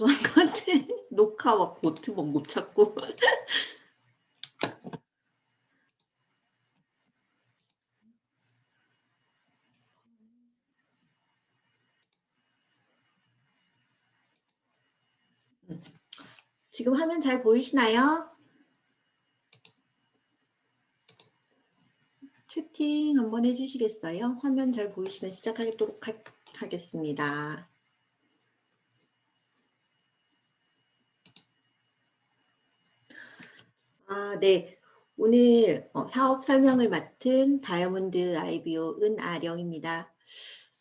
좋은 것 같아. 녹화 막 노트북 못 찾고. 지금 화면 잘 보이시나요? 채팅 한번 해주시겠어요? 화면 잘 보이시면 시작하도록 하겠습니다. 네. 오늘 사업 설명을 맡은 다이아몬드 IBO 은아령입니다.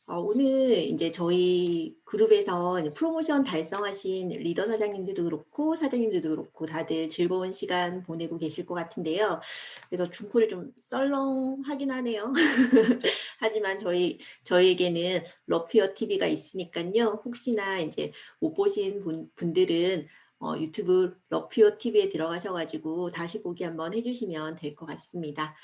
오늘 이제 저희 그룹에서 이제 프로모션 달성하신 리더 사장님들도 그렇고 사장님들도 그렇고 다들 즐거운 시간 보내고 계실 것 같은데요. 그래서 중코를 좀 썰렁하긴 하네요. 하지만 저희에게는 러피어 TV가 있으니까요. 혹시나 이제 못 보신 분들은 유튜브 러피어 TV에 들어가셔가지고 다시 보기 한번 해주시면 될 것 같습니다.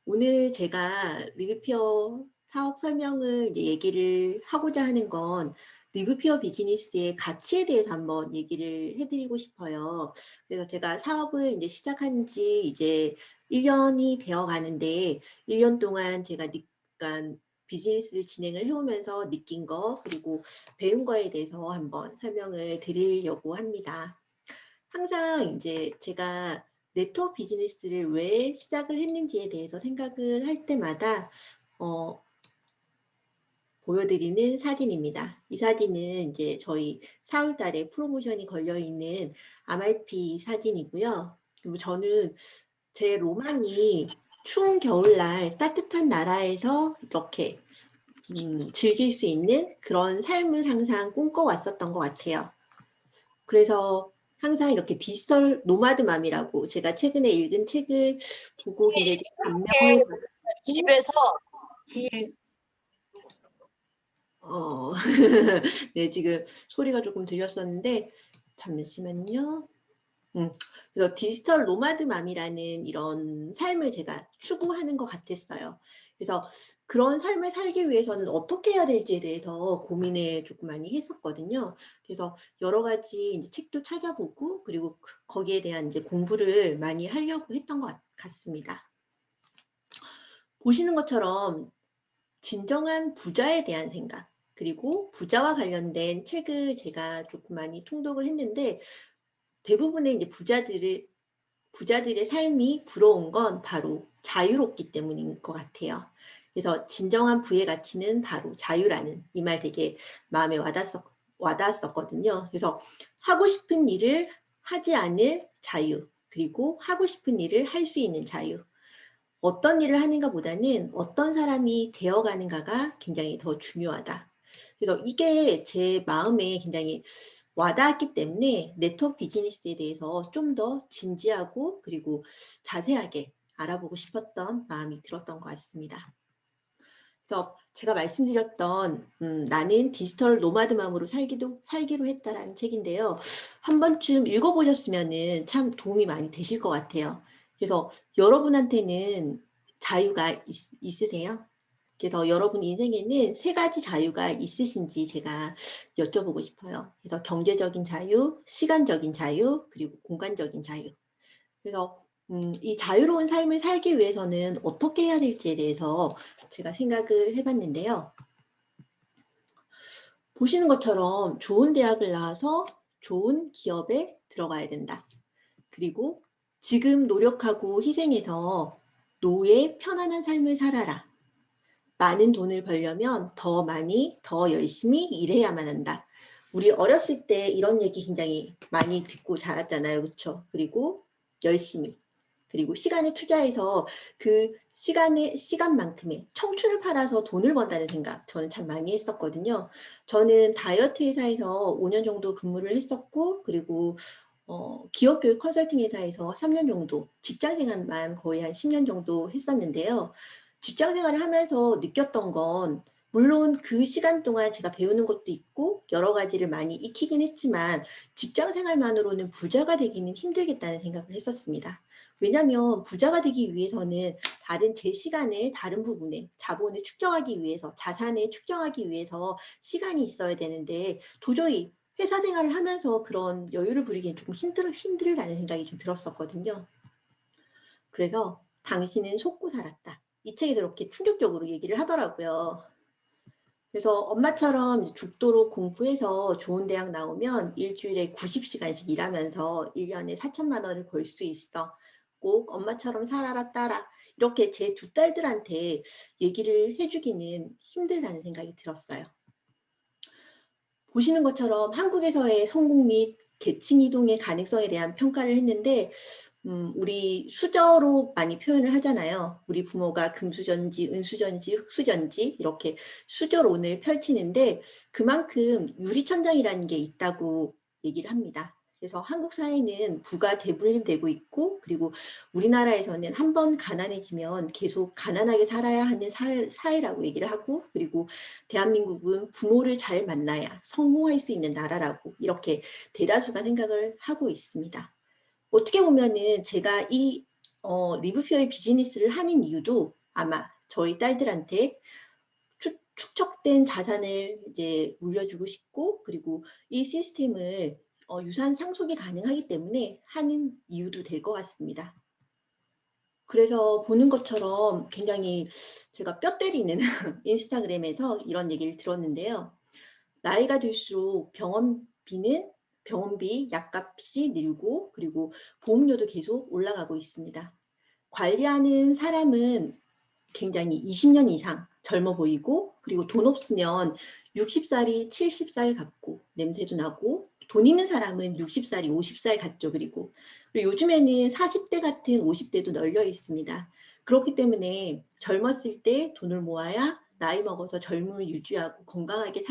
오늘 제가 리뷰피어 사업 설명을 이제 얘기를 하고자 하는 건 리뷰피어 비즈니스의 가치에 대해서 한번 얘기를 해드리고 싶어요. 그래서 제가 사업을 이제 시작한 지 이제 1년이 되어 가는데 1년 동안 제가 그러니까 비즈니스를 진행을 해오면서 느낀 거 그리고 배운 거에 대해서 한번 설명을 드리려고 합니다. 항상 이제 제가 네트워크 비즈니스를 왜 시작을 했는지에 대해서 생각을 할 때마다 보여드리는 사진입니다. 이 사진은 이제 저희 4월 달에 프로모션이 걸려있는 MRP 사진이고요. 그리고 저는 제 로망이 추운 겨울날 따뜻한 나라에서 이렇게 즐길 수 있는 그런 삶을 항상 꿈꿔왔었던 것 같아요. 그래서 항상 이렇게 디지털 노마드맘이라고 제가 최근에 읽은 책을 보고 굉장히 감명을 받았고 집에서 네, 지금 소리가 조금 들렸었는데 잠시만요. 그래서 디지털 노마드맘이라는 이런 삶을 제가 추구하는 것 같았어요. 그래서 그런 삶을 살기 위해서는 어떻게 해야 될지에 대해서 고민을 조금 많이 했었거든요. 그래서 여러 가지 이제 책도 찾아보고 그리고 거기에 대한 이제 공부를 많이 하려고 했던 것 같습니다. 보시는 것처럼 진정한 부자에 대한 생각 그리고 부자와 관련된 책을 제가 조금 많이 통독을 했는데 대부분의 이제 부자들의 삶이 부러운 건 바로 자유롭기 때문인 것 같아요. 그래서 진정한 부의 가치는 바로 자유라는 이 말 되게 마음에 와닿았었거든요. 그래서 하고 싶은 일을 하지 않을 자유, 그리고 하고 싶은 일을 할 수 있는 자유. 어떤 일을 하는가 보다는 어떤 사람이 되어가는가가 굉장히 더 중요하다. 그래서 이게 제 마음에 굉장히 와닿았기 때문에 네트워크 비즈니스에 대해서 좀 더 진지하고 그리고 자세하게 알아보고 싶었던 마음이 들었던 것 같습니다. 그래서 제가 말씀드렸던 나는 디지털 노마드맘으로 살기로 했다라는 책인데요. 한 번쯤 읽어보셨으면 참 도움이 많이 되실 것 같아요. 그래서 여러분한테는 자유가 있으세요? 그래서 여러분 인생에는 3가지 자유가 있으신지 제가 여쭤보고 싶어요. 그래서 경제적인 자유, 시간적인 자유, 그리고 공간적인 자유. 그래서 이 자유로운 삶을 살기 위해서는 어떻게 해야 될지에 대해서 제가 생각을 해봤는데요. 보시는 것처럼 좋은 대학을 나와서 좋은 기업에 들어가야 된다. 그리고 지금 노력하고 희생해서 노후에 편안한 삶을 살아라. 많은 돈을 벌려면 더 많이, 더 열심히 일해야만 한다. 우리 어렸을 때 이런 얘기 굉장히 많이 듣고 자랐잖아요. 그렇죠? 그리고 열심히. 그리고 시간을 투자해서 그 시간만큼의 청춘을 팔아서 돈을 번다는 생각 저는 참 많이 했었거든요. 저는 다이어트 회사에서 5년 정도 근무를 했었고 그리고 기업교육 컨설팅 회사에서 3년 정도 직장 생활만 거의 한 10년 정도 했었는데요. 직장 생활을 하면서 느꼈던 건 물론 그 시간 동안 제가 배우는 것도 있고 여러 가지를 많이 익히긴 했지만 직장 생활만으로는 부자가 되기는 힘들겠다는 생각을 했었습니다. 왜냐하면 부자가 되기 위해서는 제 시간을 다른 부분에 자본을 축적하기 위해서 자산을 축적하기 위해서 시간이 있어야 되는데 도저히 회사 생활을 하면서 그런 여유를 부리기엔 조금 힘들다는 생각이 좀 들었었거든요. 그래서 당신은 속고 살았다. 이 책에서 이렇게 충격적으로 얘기를 하더라고요. 그래서 엄마처럼 죽도록 공부해서 좋은 대학 나오면 일주일에 90시간씩 일하면서 1년에 4천만 원을 벌 수 있어. 꼭 엄마처럼 살아라 딸아. 이렇게 제 두 딸들한테 얘기를 해주기는 힘들다는 생각이 들었어요. 보시는 것처럼 한국에서의 성공 및 계층 이동의 가능성에 대한 평가를 했는데 우리 수저로 많이 표현을 하잖아요. 우리 부모가 금수저인지 은수저인지 흙수저인지 이렇게 수저론을 펼치는데 그만큼 유리천장이라는 게 있다고 얘기를 합니다. 그래서 한국 사회는 부가 대분되고 있고 그리고 우리나라에서는 한 번 가난해지면 계속 가난하게 살아야 하는 사회라고 얘기를 하고 그리고 대한민국은 부모를 잘 만나야 성공할 수 있는 나라라고 이렇게 대다수가 생각을 하고 있습니다. 어떻게 보면은 제가 이 리브표의 비즈니스를 하는 이유도 아마 저희 딸들한테 축적된 자산을 이제 물려주고 싶고 그리고 이 시스템을 유산 상속이 가능하기 때문에 하는 이유도 될 것 같습니다. 그래서 보는 것처럼 굉장히 제가 뼈 때리는 인스타그램에서 이런 얘기를 들었는데요. 나이가 들수록 병원비, 약값이 늘고 그리고 보험료도 계속 올라가고 있습니다. 관리하는 사람은 굉장히 20년 이상 젊어 보이고 그리고 돈 없으면 60살이 70살 같고 냄새도 나고 돈 있는 사람은 60살이 50살 같죠. 그리고 요즘에는 40대 같은 50대도 널려 있습니다. 그렇기 때문에 젊었을 때 돈을 모아야 나이 먹어서 젊음을 유지하고 건강하게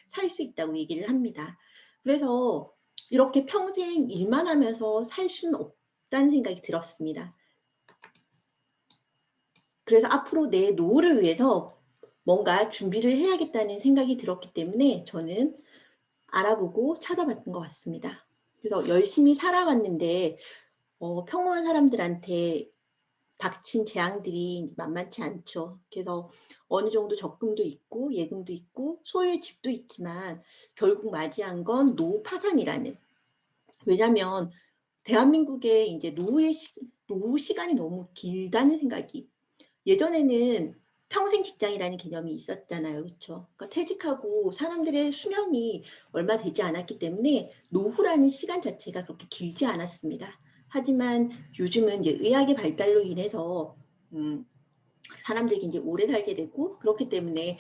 살 수 있다고 얘기를 합니다. 그래서 이렇게 평생 일만 하면서 살 수는 없다는 생각이 들었습니다. 그래서 앞으로 내 노후를 위해서 뭔가 준비를 해야겠다는 생각이 들었기 때문에 저는 알아보고 찾아봤던 것 같습니다. 그래서 열심히 살아왔는데 평범한 사람들한테 닥친 재앙들이 만만치 않죠. 그래서 어느 정도 적금도 있고 예금도 있고 소유의 집도 있지만 결국 맞이한 건 노후 파산이라는. 왜냐하면 대한민국의 이제 노후 시간이 너무 길다는 생각이 예전에는 평생 직장이라는 개념이 있었잖아요. 그렇죠? 그러니까 퇴직하고 사람들의 수명이 얼마 되지 않았기 때문에 노후라는 시간 자체가 그렇게 길지 않았습니다. 하지만 요즘은 이제 의학의 발달로 인해서 사람들이 이제 오래 살게 되고 그렇기 때문에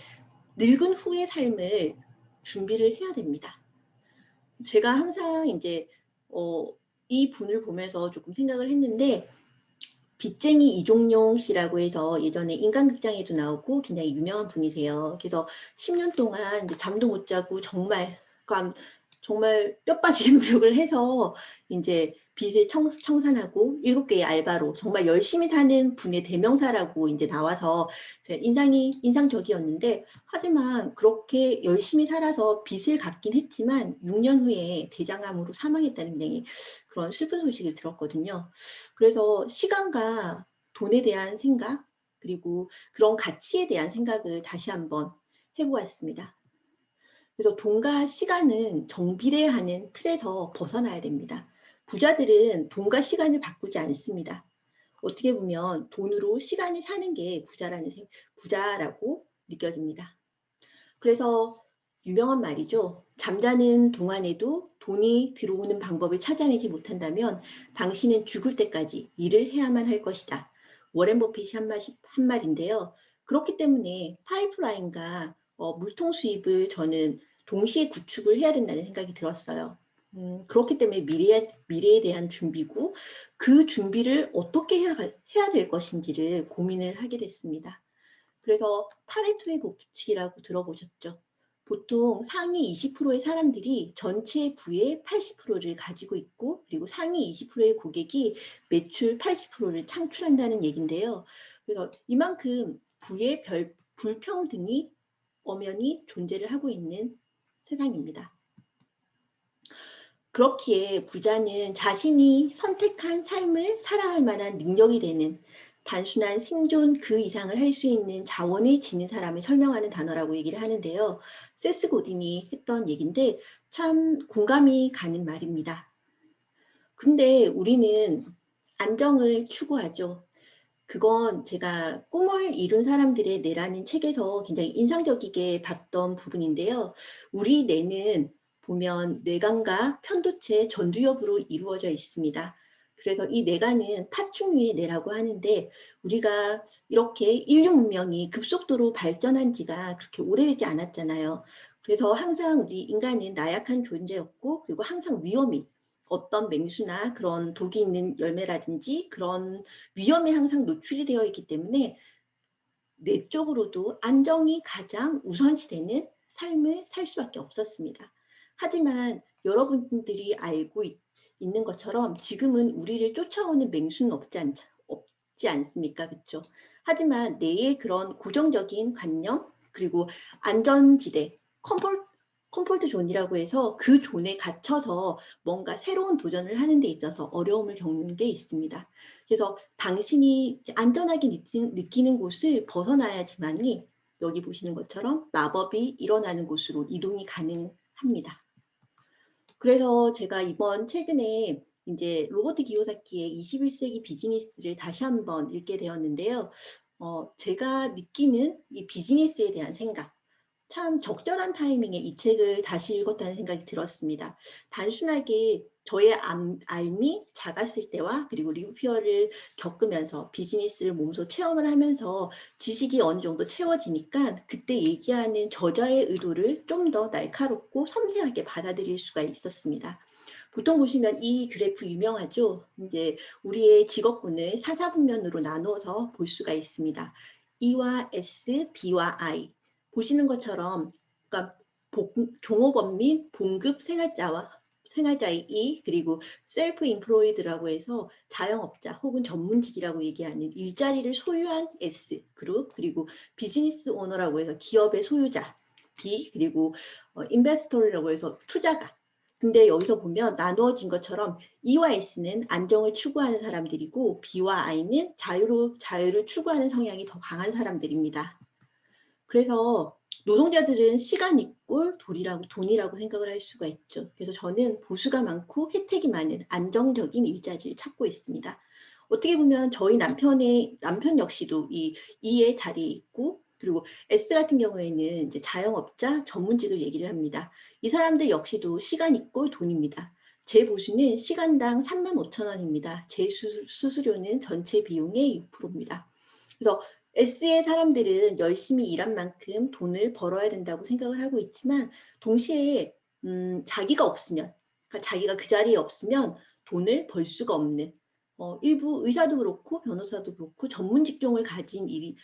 늙은 후의 삶을 준비를 해야 됩니다. 제가 항상 이제 이 분을 보면서 조금 생각을 했는데 빚쟁이 이종용 씨라고 해서 예전에 인간극장에도 나오고 굉장히 유명한 분이세요. 그래서 10년 동안 이제 잠도 못 자고 정말 뼈 빠지게 노력을 해서 이제 빚을 청산하고 7개의 알바로 정말 열심히 사는 분의 대명사라고 이제 나와서 인상적이었는데 하지만 그렇게 열심히 살아서 빚을 갚긴 했지만 6년 후에 대장암으로 사망했다는 굉장히 그런 슬픈 소식을 들었거든요. 그래서 시간과 돈에 대한 생각 그리고 그런 가치에 대한 생각을 다시 한번 해보았습니다. 그래서 돈과 시간은 정비례하는 틀에서 벗어나야 됩니다. 부자들은 돈과 시간을 바꾸지 않습니다. 어떻게 보면 돈으로 시간을 사는 게 부자라고 느껴집니다. 그래서 유명한 말이죠. 잠자는 동안에도 돈이 들어오는 방법을 찾아내지 못한다면 당신은 죽을 때까지 일을 해야만 할 것이다. 워렌 버핏이 한 말인데요. 그렇기 때문에 파이프라인과 물통 수입을 저는 동시에 구축을 해야 된다는 생각이 들었어요. 그렇기 때문에 미래에 대한 준비고 그 준비를 어떻게 해야 될 것인지를 고민을 하게 됐습니다. 그래서 파레토의 법칙이라고 들어보셨죠? 보통 상위 20%의 사람들이 전체 부의 80%를 가지고 있고 그리고 상위 20%의 고객이 매출 80%를 창출한다는 얘기인데요. 그래서 이만큼 부의 불평등이 엄연히 존재를 하고 있는 세상입니다. 그렇기에 부자는 자신이 선택한 삶을 살아갈 만한 능력이 되는 단순한 생존 그 이상을 할 수 있는 자원을 지닌 사람을 설명하는 단어라고 얘기를 하는데요. 세스 고딘이 했던 얘기인데 참 공감이 가는 말입니다. 근데 우리는 안정을 추구하죠. 그건 제가 꿈을 이룬 사람들의 뇌라는 책에서 굉장히 인상적이게 봤던 부분인데요. 우리 뇌는 보면 뇌관과 편도체 전두엽으로 이루어져 있습니다. 그래서 이 뇌관은 파충류의 뇌라고 하는데 우리가 이렇게 인류 문명이 급속도로 발전한 지가 그렇게 오래되지 않았잖아요. 그래서 항상 우리 인간은 나약한 존재였고 그리고 항상 위험이 어떤 맹수나 그런 독이 있는 열매라든지 그런 위험에 항상 노출이 되어 있기 때문에 내적으로도 안정이 가장 우선시되는 삶을 살 수밖에 없었습니다. 하지만 여러분들이 알고 있는 것처럼 지금은 우리를 쫓아오는 맹수는 없지 않습니까? 그렇죠? 하지만 내의 그런 고정적인 관념 그리고 안전지대, 컴포트 존이라고 해서 그 존에 갇혀서 뭔가 새로운 도전을 하는 데 있어서 어려움을 겪는 게 있습니다. 그래서 당신이 안전하게 느끼는 곳을 벗어나야지만이 여기 보시는 것처럼 마법이 일어나는 곳으로 이동이 가능합니다. 그래서 제가 이번 최근에 이제 로버트 기요사키의 21세기 비즈니스를 다시 한번 읽게 되었는데요. 제가 느끼는 이 비즈니스에 대한 생각, 참 적절한 타이밍에 이 책을 다시 읽었다는 생각이 들었습니다. 단순하게 저의 알미 작았을 때와 그리고 리뷰피어를 겪으면서 비즈니스를 몸소 체험을 하면서 지식이 어느 정도 채워지니까 그때 얘기하는 저자의 의도를 좀 더 날카롭고 섬세하게 받아들일 수가 있었습니다. 보통 보시면 이 그래프 유명하죠. 이제 우리의 직업군을 사사분면으로 나누어서 볼 수가 있습니다. E와 S, B와 I. 보시는 것처럼 그러니까 종업원 및 봉급 생활자의 E 그리고 셀프 인플로이드라고 해서 자영업자 혹은 전문직이라고 얘기하는 일자리를 소유한 S 그룹 그리고 비즈니스 오너라고 해서 기업의 소유자 B 그리고 인베스터라고 해서 투자가 근데 여기서 보면 나누어진 것처럼 E와 S는 안정을 추구하는 사람들이고 B와 I는 자유를 추구하는 성향이 더 강한 사람들입니다. 그래서 노동자들은 시간 이꼴 돈이라고 생각을 할 수가 있죠. 그래서 저는 보수가 많고 혜택이 많은 안정적인 일자리를 찾고 있습니다. 어떻게 보면 저희 남편 역시도 이 E의 자리에 있고 그리고 S 같은 경우에는 이제 자영업자 전문직을 얘기를 합니다. 이 사람들 역시도 시간 이꼴 돈입니다. 제 보수는 시간당 35,000원입니다. 제 수수료는 전체 비용의 6%입니다. 그래서 S의 사람들은 열심히 일한 만큼 돈을 벌어야 된다고 생각을 하고 있지만 동시에 자기가 없으면 그러니까 자기가 그 자리에 없으면 돈을 벌 수가 없는 일부 의사도 그렇고 변호사도 그렇고 전문 직종을 가진 일이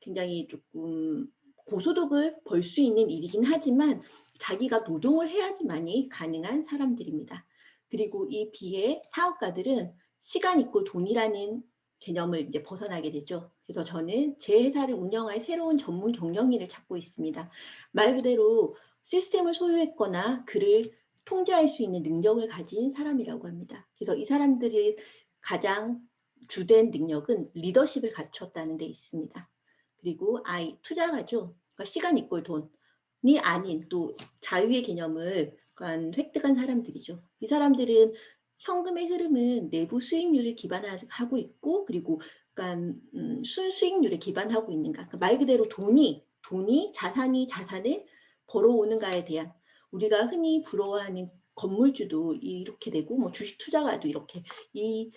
굉장히 조금 고소득을 벌 수 있는 일이긴 하지만 자기가 노동을 해야지만이 가능한 사람들입니다. 그리고 이 B의 사업가들은 시간 있고 돈이라는 개념을 이제 벗어나게 되죠. 그래서 저는 제 회사를 운영할 새로운 전문 경영인을 찾고 있습니다. 말 그대로 시스템을 소유했거나 그를 통제할 수 있는 능력을 가진 사람이라고 합니다. 그래서 이 사람들이 가장 주된 능력은 리더십을 갖췄다는 데 있습니다. 그리고 I, 투자가죠. 그러니까 시간 이꼴 돈이 아닌 또 자유의 개념을 획득한 사람들이죠. 이 사람들은 현금의 흐름은 내부 수익률을 기반하고 있고 그리고 순수익률에 기반하고 있는가. 그러니까 말 그대로 돈이 자산을 벌어오는가에 대한 우리가 흔히 부러워하는 건물주도 이렇게 되고 뭐 주식 투자가도 이렇게 이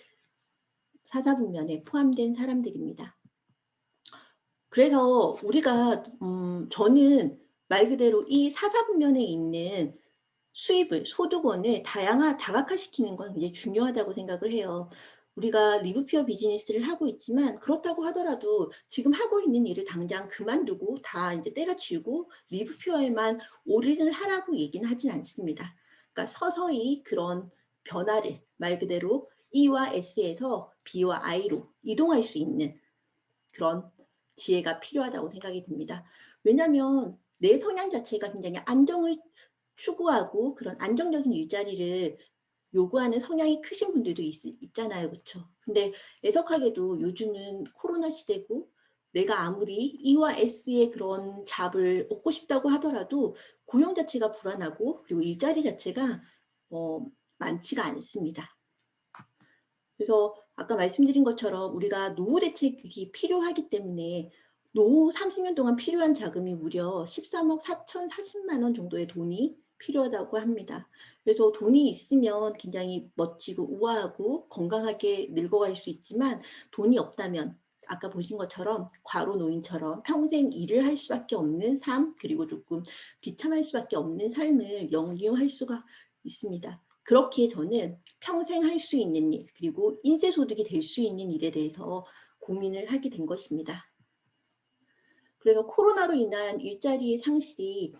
사사분면에 포함된 사람들입니다. 그래서 우리가 저는 말 그대로 이 사사분면에 있는 소득원을 다각화시키는 건 굉장히 중요하다고 생각을 해요. 우리가 리브피어 비즈니스를 하고 있지만 그렇다고 하더라도 지금 하고 있는 일을 당장 그만두고 다 이제 때려치우고 리브피어에만 올인을 하라고 얘기는 하진 않습니다. 그러니까 서서히 그런 변화를 말 그대로 E와 S에서 B와 I로 이동할 수 있는 그런 지혜가 필요하다고 생각이 듭니다. 왜냐하면 내 성향 자체가 굉장히 안정을 추구하고 그런 안정적인 일자리를 요구하는 성향이 크신 분들도 있잖아요. 그렇죠? 근데 애석하게도 요즘은 코로나 시대고 내가 아무리 E와 S의 그런 잡을 얻고 싶다고 하더라도 고용 자체가 불안하고 그리고 일자리 자체가 많지가 않습니다. 그래서 아까 말씀드린 것처럼 우리가 노후 대책이 필요하기 때문에 노후 30년 동안 필요한 자금이 무려 13억 4,040만 원 정도의 돈이 필요하다고 합니다. 그래서 돈이 있으면 굉장히 멋지고 우아하고 건강하게 늙어갈 수 있지만 돈이 없다면 아까 보신 것처럼 과로 노인처럼 평생 일을 할 수밖에 없는 삶 그리고 조금 비참할 수밖에 없는 삶을 영위할 수가 있습니다. 그렇기에 저는 평생 할 수 있는 일 그리고 인세소득이 될 수 있는 일에 대해서 고민을 하게 된 것입니다. 그래서 코로나로 인한 일자리의 상실이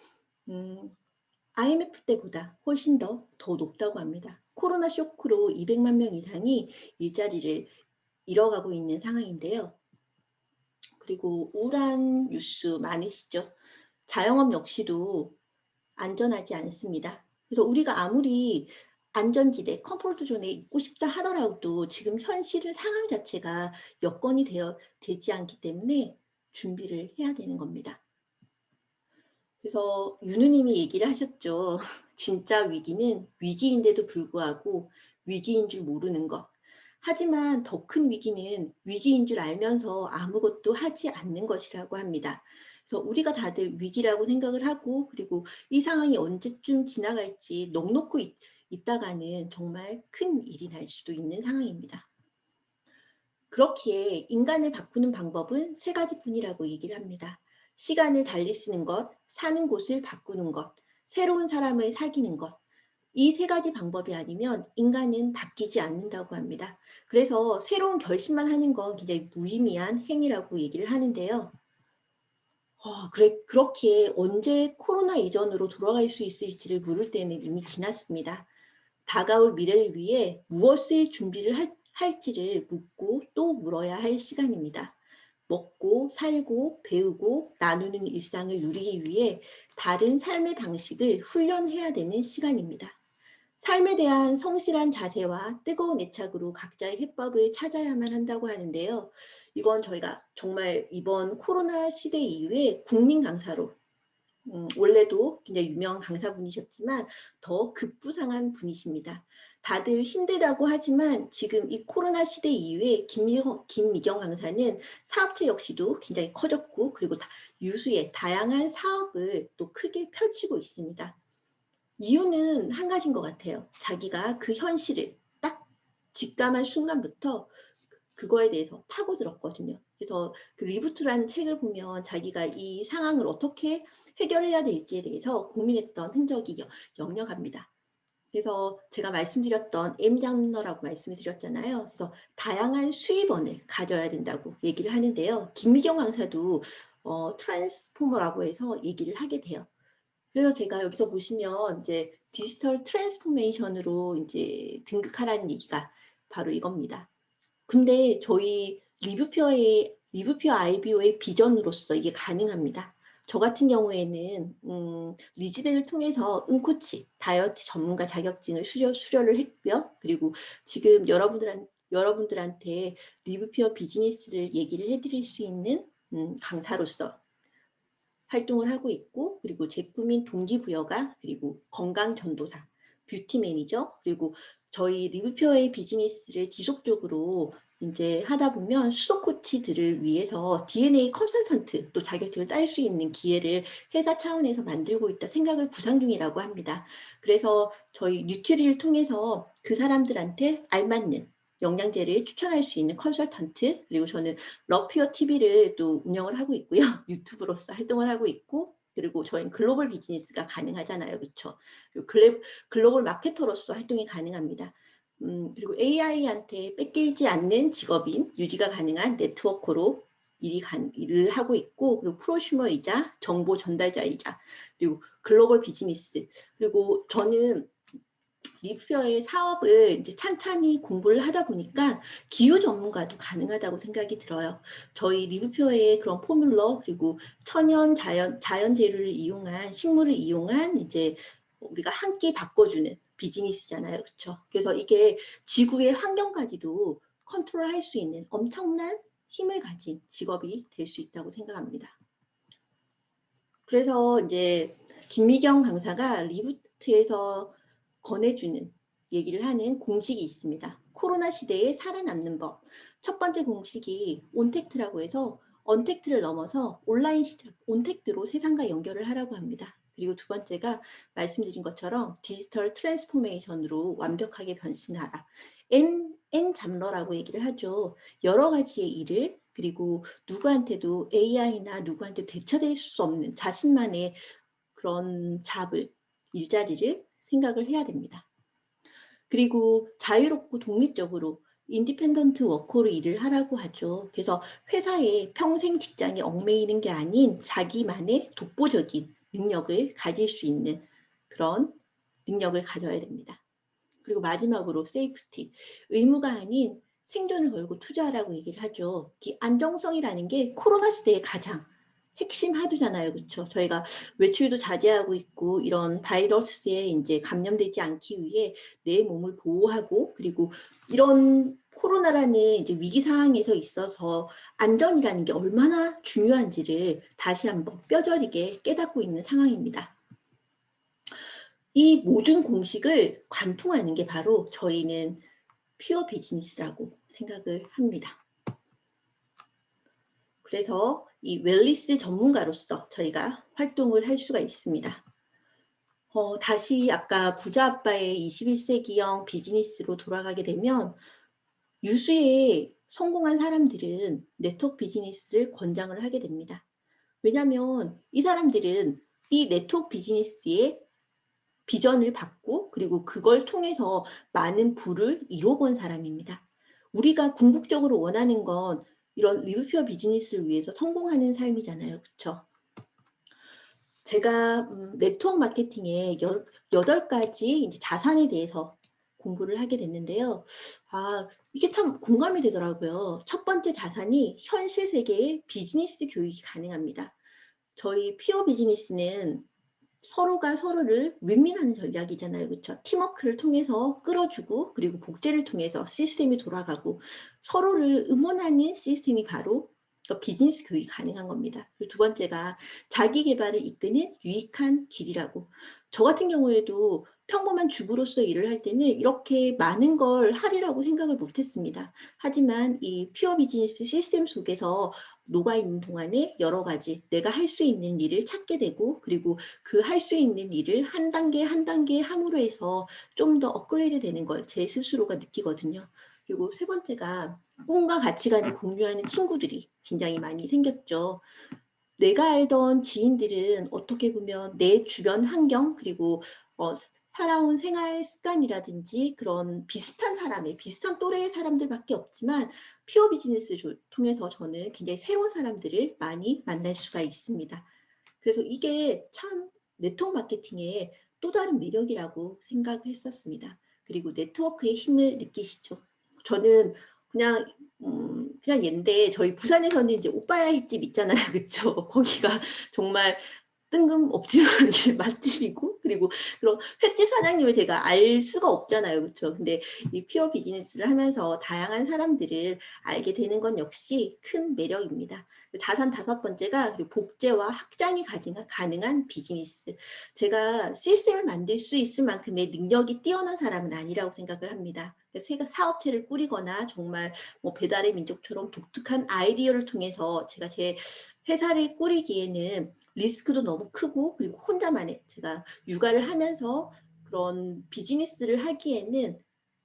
IMF 때보다 훨씬 더 높다고 합니다. 코로나 쇼크로 200만 명 이상이 일자리를 잃어가고 있는 상황인데요. 그리고 우울한 뉴스 많으시죠? 자영업 역시도 안전하지 않습니다. 그래서 우리가 아무리 안전지대, 컴포트존에 있고 싶다 하더라도 지금 현실 상황 자체가 여건이 되지 않기 때문에 준비를 해야 되는 겁니다. 그래서 윤우님이 얘기를 하셨죠. 진짜 위기는 위기인데도 불구하고 위기인 줄 모르는 것. 하지만 더 큰 위기는 위기인 줄 알면서 아무것도 하지 않는 것이라고 합니다. 그래서 우리가 다들 위기라고 생각을 하고 그리고 이 상황이 언제쯤 지나갈지 넋놓고 있다가는 정말 큰 일이 날 수도 있는 상황입니다. 그렇기에 인간을 바꾸는 방법은 세 가지뿐이라고 얘기를 합니다. 시간을 달리 쓰는 것, 사는 곳을 바꾸는 것, 새로운 사람을 사귀는 것. 이 세 가지 방법이 아니면 인간은 바뀌지 않는다고 합니다. 그래서 새로운 결심만 하는 건 굉장히 무의미한 행위라고 얘기를 하는데요. 그렇기에 언제 코로나 이전으로 돌아갈 수 있을지를 물을 때는 이미 지났습니다. 다가올 미래를 위해 무엇을 준비를 할지를 묻고 또 물어야 할 시간입니다. 먹고 살고 배우고 나누는 일상을 누리기 위해 다른 삶의 방식을 훈련해야 되는 시간입니다. 삶에 대한 성실한 자세와 뜨거운 애착으로 각자의 해법을 찾아야만 한다고 하는데요. 이건 저희가 정말 이번 코로나 시대 이후에 국민 강사로 원래도 굉장히 유명한 강사분이셨지만 더 급부상한 분이십니다. 다들 힘들다고 하지만 지금 이 코로나 시대 이후에 김미경 강사는 사업체 역시도 굉장히 커졌고 그리고 유수의 다양한 사업을 또 크게 펼치고 있습니다. 이유는 한 가지인 것 같아요. 자기가 그 현실을 딱 직감한 순간부터 그거에 대해서 파고들었거든요. 그래서 그 리부트라는 책을 보면 자기가 이 상황을 어떻게 해결해야 될지에 대해서 고민했던 흔적이 역력합니다. 그래서 제가 말씀드렸던 M장러라고 말씀을 드렸잖아요. 그래서 다양한 수입원을 가져야 된다고 얘기를 하는데요. 김미경 강사도 트랜스포머라고 해서 얘기를 하게 돼요. 그래서 제가 여기서 보시면 이제 디지털 트랜스포메이션으로 이제 등극하라는 얘기가 바로 이겁니다. 근데 저희 리뷰표 IBO의 비전으로서 이게 가능합니다. 저 같은 경우에는 리즈벨을 통해서 응코치, 다이어트 전문가 자격증을 수료를 했고요. 그리고 지금 여러분들한테 리뷰표 비즈니스를 얘기를 해드릴 수 있는 강사로서 활동을 하고 있고 그리고 제품인 동기부여가 그리고 건강전도사, 뷰티 매니저 그리고 저희 리뷰표의 비즈니스를 지속적으로 이제 하다 보면 수석 코치들을 위해서 DNA 컨설턴트 또 자격증을 딸 수 있는 기회를 회사 차원에서 만들고 있다 생각을 구상 중이라고 합니다. 그래서 저희 뉴트리를 통해서 그 사람들한테 알맞는 영양제를 추천할 수 있는 컨설턴트 그리고 저는 러피어 TV를 또 운영을 하고 있고요. 유튜브로서 활동을 하고 있고 그리고 저희는 글로벌 비즈니스가 가능하잖아요. 그렇죠? 그리고 글로벌 마케터로서 활동이 가능합니다. 그리고 AI한테 뺏기지 않는 직업인 유지가 가능한 네트워커로 일을 하고 있고 그리고 프로슈머이자 정보 전달자이자 그리고 글로벌 비즈니스 그리고 저는 리뷰어의 사업을 이제 찬찬히 공부를 하다 보니까 기후 전문가도 가능하다고 생각이 들어요. 저희 리뷰표의 그런 포뮬러 그리고 천연 자연 재료를 이용한 식물을 이용한 이제 우리가 한 끼 바꿔주는 비즈니스잖아요. 그렇죠? 그래서 이게 지구의 환경까지도 컨트롤할 수 있는 엄청난 힘을 가진 직업이 될 수 있다고 생각합니다. 그래서 이제 김미경 강사가 리부트에서 권해주는 얘기를 하는 공식이 있습니다. 코로나 시대에 살아남는 법. 첫 번째 공식이 온택트라고 해서 언택트를 넘어서 온라인 시장, 온택트로 세상과 연결을 하라고 합니다. 그리고 두 번째가 말씀드린 것처럼 디지털 트랜스포메이션으로 완벽하게 변신하라. N잡러라고 얘기를 하죠. 여러 가지의 일을 그리고 누구한테도 AI나 누구한테 대처될 수 없는 자신만의 그런 잡을, 일자리를 생각을 해야 됩니다. 그리고 자유롭고 독립적으로 인디펜던트 워커로 일을 하라고 하죠. 그래서 회사에 평생 직장에 얽매이는 게 아닌 자기만의 독보적인 능력을 가질 수 있는 그런 능력을 가져야 됩니다. 그리고 마지막으로 세이프티, 의무가 아닌 생존을 걸고 투자하라고 얘기를 하죠. 이 안정성이라는 게 코로나 시대에 가장 핵심 하두잖아요. 그렇죠? 저희가 외출도 자제하고 있고 이런 바이러스에 이제 감염되지 않기 위해 내 몸을 보호하고 그리고 이런 코로나라는 이제 위기 상황에서 있어서 안전이라는 게 얼마나 중요한지를 다시 한번 뼈저리게 깨닫고 있는 상황입니다. 이 모든 공식을 관통하는 게 바로 저희는 퓨어 비즈니스라고 생각을 합니다. 그래서 이 웰리스 전문가로서 저희가 활동을 할 수가 있습니다. 다시 아까 부자 아빠의 21세기형 비즈니스로 돌아가게 되면 유수의 성공한 사람들은 네트워크 비즈니스를 권장을 하게 됩니다. 왜냐하면 이 사람들은 이 네트워크 비즈니스의 비전을 받고 그리고 그걸 통해서 많은 부를 이뤄본 사람입니다. 우리가 궁극적으로 원하는 건 이런 리뷰퓨어 비즈니스를 위해서 성공하는 삶이잖아요. 그렇죠? 제가 네트워크 마케팅의 8가지 이제 자산에 대해서 공부를 하게 됐는데요. 이게 참 공감이 되더라고요. 첫 번째 자산이 현실 세계의 비즈니스 교육이 가능합니다. 저희 퓨어 비즈니스는 서로가 서로를 윈윈하는 전략이잖아요. 그렇죠? 팀워크를 통해서 끌어주고 그리고 복제를 통해서 시스템이 돌아가고 서로를 응원하는 시스템이 바로 비즈니스 교육이 가능한 겁니다. 그리고 두 번째가 자기 개발을 이끄는 유익한 길이라고. 저 같은 경우에도 평범한 주부로서 일을 할 때는 이렇게 많은 걸 하리라고 생각을 못했습니다. 하지만 이 퓨어 비즈니스 시스템 속에서 녹아있는 동안에 여러 가지 내가 할 수 있는 일을 찾게 되고 그리고 그 할 수 있는 일을 한 단계 한 단계 함으로 해서 좀 더 업그레이드 되는 걸 제 스스로가 느끼거든요. 그리고 세 번째가 꿈과 가치관을 공유하는 친구들이 굉장히 많이 생겼죠. 내가 알던 지인들은 어떻게 보면 내 주변 환경 그리고 살아온 생활 습관이라든지 그런 비슷한 사람의 비슷한 또래의 사람들밖에 없지만 퓨어 비즈니스를 통해서 저는 굉장히 새로운 사람들을 많이 만날 수가 있습니다. 그래서 이게 참 네트워크 마케팅의 또 다른 매력이라고 생각을 했었습니다. 그리고 네트워크의 힘을 느끼시죠. 저는 그냥 그냥 얘인데 저희 부산에서는 이제 오빠야이 집 있잖아요. 그쵸? 거기가 정말 뜬금없지만 맛집이고 그리고 그런 횟집 사장님을 제가 알 수가 없잖아요. 그렇죠? 근데 이 퓨어 비즈니스를 하면서 다양한 사람들을 알게 되는 건 역시 큰 매력입니다. 자산 5번째가 복제와 확장이 가능한 비즈니스. 제가 시스템을 만들 수 있을 만큼의 능력이 뛰어난 사람은 아니라고 생각을 합니다. 사업체를 꾸리거나 정말 뭐 배달의 민족처럼 독특한 아이디어를 통해서 제가 제 회사를 꾸리기에는 리스크도 너무 크고 그리고 혼자만의 제가 육아를 하면서 그런 비즈니스를 하기에는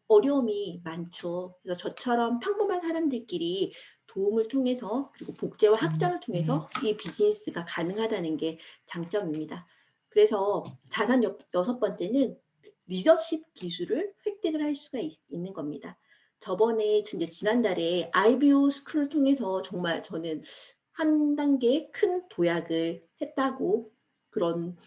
어려움이 많죠. 그래서 저처럼 평범한 사람들끼리 도움을 통해서 그리고 복제와 확장을 통해서 이 비즈니스가 가능하다는 게 장점입니다. 그래서 자산 6번째는 리더십 기술을 획득을 할 수가 있는 겁니다. 저번에 이제 지난달에 IBO 스쿨을 통해서 정말 저는 한 단계 큰 도약을 했다고 그런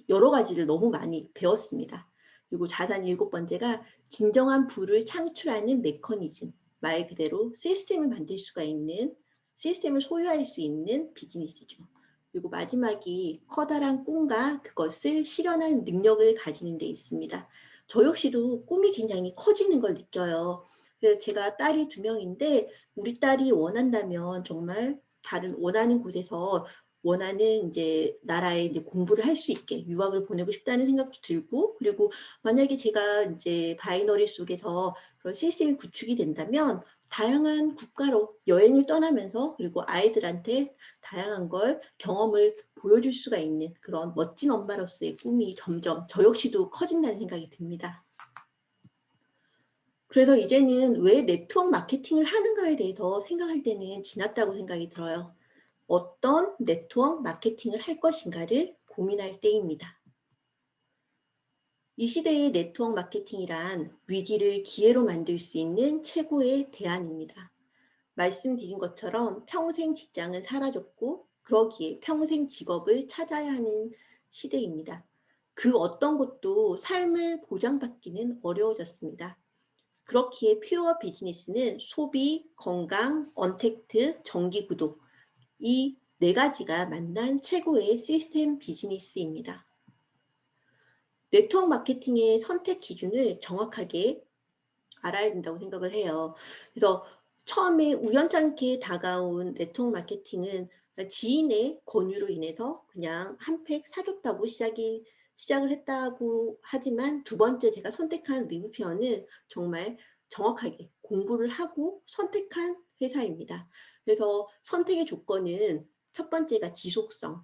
여러 가지를 너무 많이 배웠습니다. 그리고 자산 7번째가 진정한 부를 창출하는 메커니즘, 말 그대로 시스템을 만들 수가 있는, 시스템을 소유할 수 있는 비즈니스죠. 그리고 마지막이 커다란 꿈과 그것을 실현할 능력을 가지는 데 있습니다. 저 역시도 꿈이 굉장히 커지는 걸 느껴요. 그래서 제가 딸이 2명인데 우리 딸이 원한다면 정말 다른 원하는 곳에서 원하는 이제 나라에 이제 공부를 할 수 있게 유학을 보내고 싶다는 생각도 들고, 그리고 만약에 제가 이제 바이너리 속에서 그런 시스템이 구축이 된다면 다양한 국가로 여행을 떠나면서 그리고 아이들한테 다양한 걸 경험을 보여줄 수가 있는 그런 멋진 엄마로서의 꿈이 점점 저 역시도 커진다는 생각이 듭니다. 그래서 이제는 왜 네트워크 마케팅을 하는가에 대해서 생각할 때는 지났다고 생각이 들어요. 어떤 네트워크 마케팅을 할 것인가를 고민할 때입니다. 이 시대의 네트워크 마케팅이란 위기를 기회로 만들 수 있는 최고의 대안입니다. 말씀드린 것처럼 평생 직장은 사라졌고 그러기에 평생 직업을 찾아야 하는 시대입니다. 그 어떤 것도 삶을 보장받기는 어려워졌습니다. 그렇기에 퓨어 비즈니스는 소비, 건강, 언택트, 정기 구독, 이 네 가지가 만난 최고의 시스템 비즈니스입니다. 네트워크 마케팅의 선택 기준을 정확하게 알아야 된다고 생각을 해요. 그래서 처음에 우연찮게 다가온 네트워크 마케팅은 지인의 권유로 인해서 그냥 한 팩 사줬다고 시작을 했다고 하지만, 두 번째 제가 선택한 리뷰피어는 정말 정확하게 공부를 하고 선택한 회사입니다. 그래서 선택의 조건은 첫 번째가 지속성,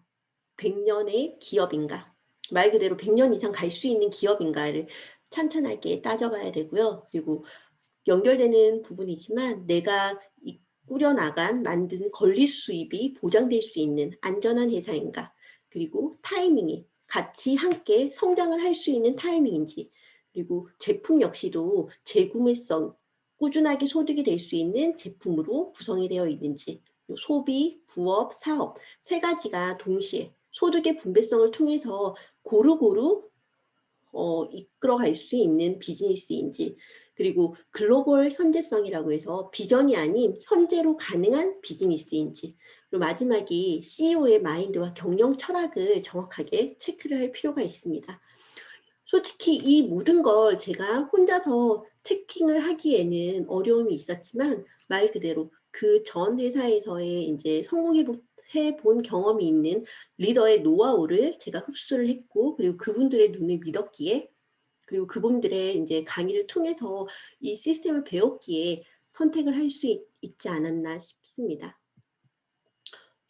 100년의 기업인가, 말 그대로 100년 이상 갈 수 있는 기업인가를 찬찬하게 따져봐야 되고요. 그리고 연결되는 부분이지만 내가 꾸려나간 만든 권리 수입이 보장될 수 있는 안전한 회사인가, 그리고 타이밍이 같이 함께 성장을 할 수 있는 타이밍인지, 그리고 제품 역시도 재구매성, 꾸준하게 소득이 될 수 있는 제품으로 구성이 되어 있는지, 소비, 부업, 사업 세 가지가 동시에 소득의 분배성을 통해서 고루고루 이끌어갈 수 있는 비즈니스인지, 그리고 글로벌 현재성이라고 해서 비전이 아닌 현재로 가능한 비즈니스인지, 그리고 마지막이 CEO의 마인드와 경영 철학을 정확하게 체크를 할 필요가 있습니다. 솔직히 이 모든 걸 제가 혼자서 체킹을 하기에는 어려움이 있었지만, 말 그대로 그 전 회사에서의 이제 성공해 본 경험이 있는 리더의 노하우를 제가 흡수를 했고, 그리고 그분들의 눈을 믿었기에, 그리고 그분들의 이제 강의를 통해서 이 시스템을 배웠기에 선택을 할 수 있지 않았나 싶습니다.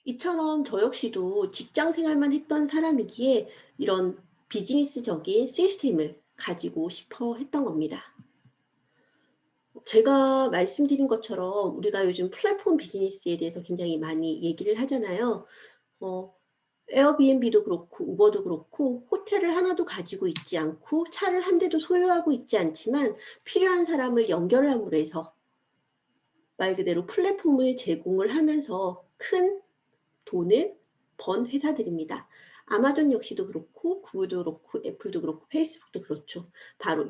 이처럼 저 역시도 직장 생활만 했던 사람이기에 이런 비즈니스적인 시스템을 가지고 싶어 했던 겁니다. 제가 말씀드린 것처럼 우리가 요즘 플랫폼 비즈니스에 대해서 굉장히 많이 얘기를 하잖아요. 에어비앤비도 그렇고 우버도 그렇고 호텔을 하나도 가지고 있지 않고 차를 한 대도 소유하고 있지 않지만 필요한 사람을 연결함으로 해서 말 그대로 플랫폼을 제공을 하면서 큰 돈을 번 회사들입니다. 아마존 역시도 그렇고 구글도 그렇고 애플도 그렇고 페이스북도 그렇죠. 바로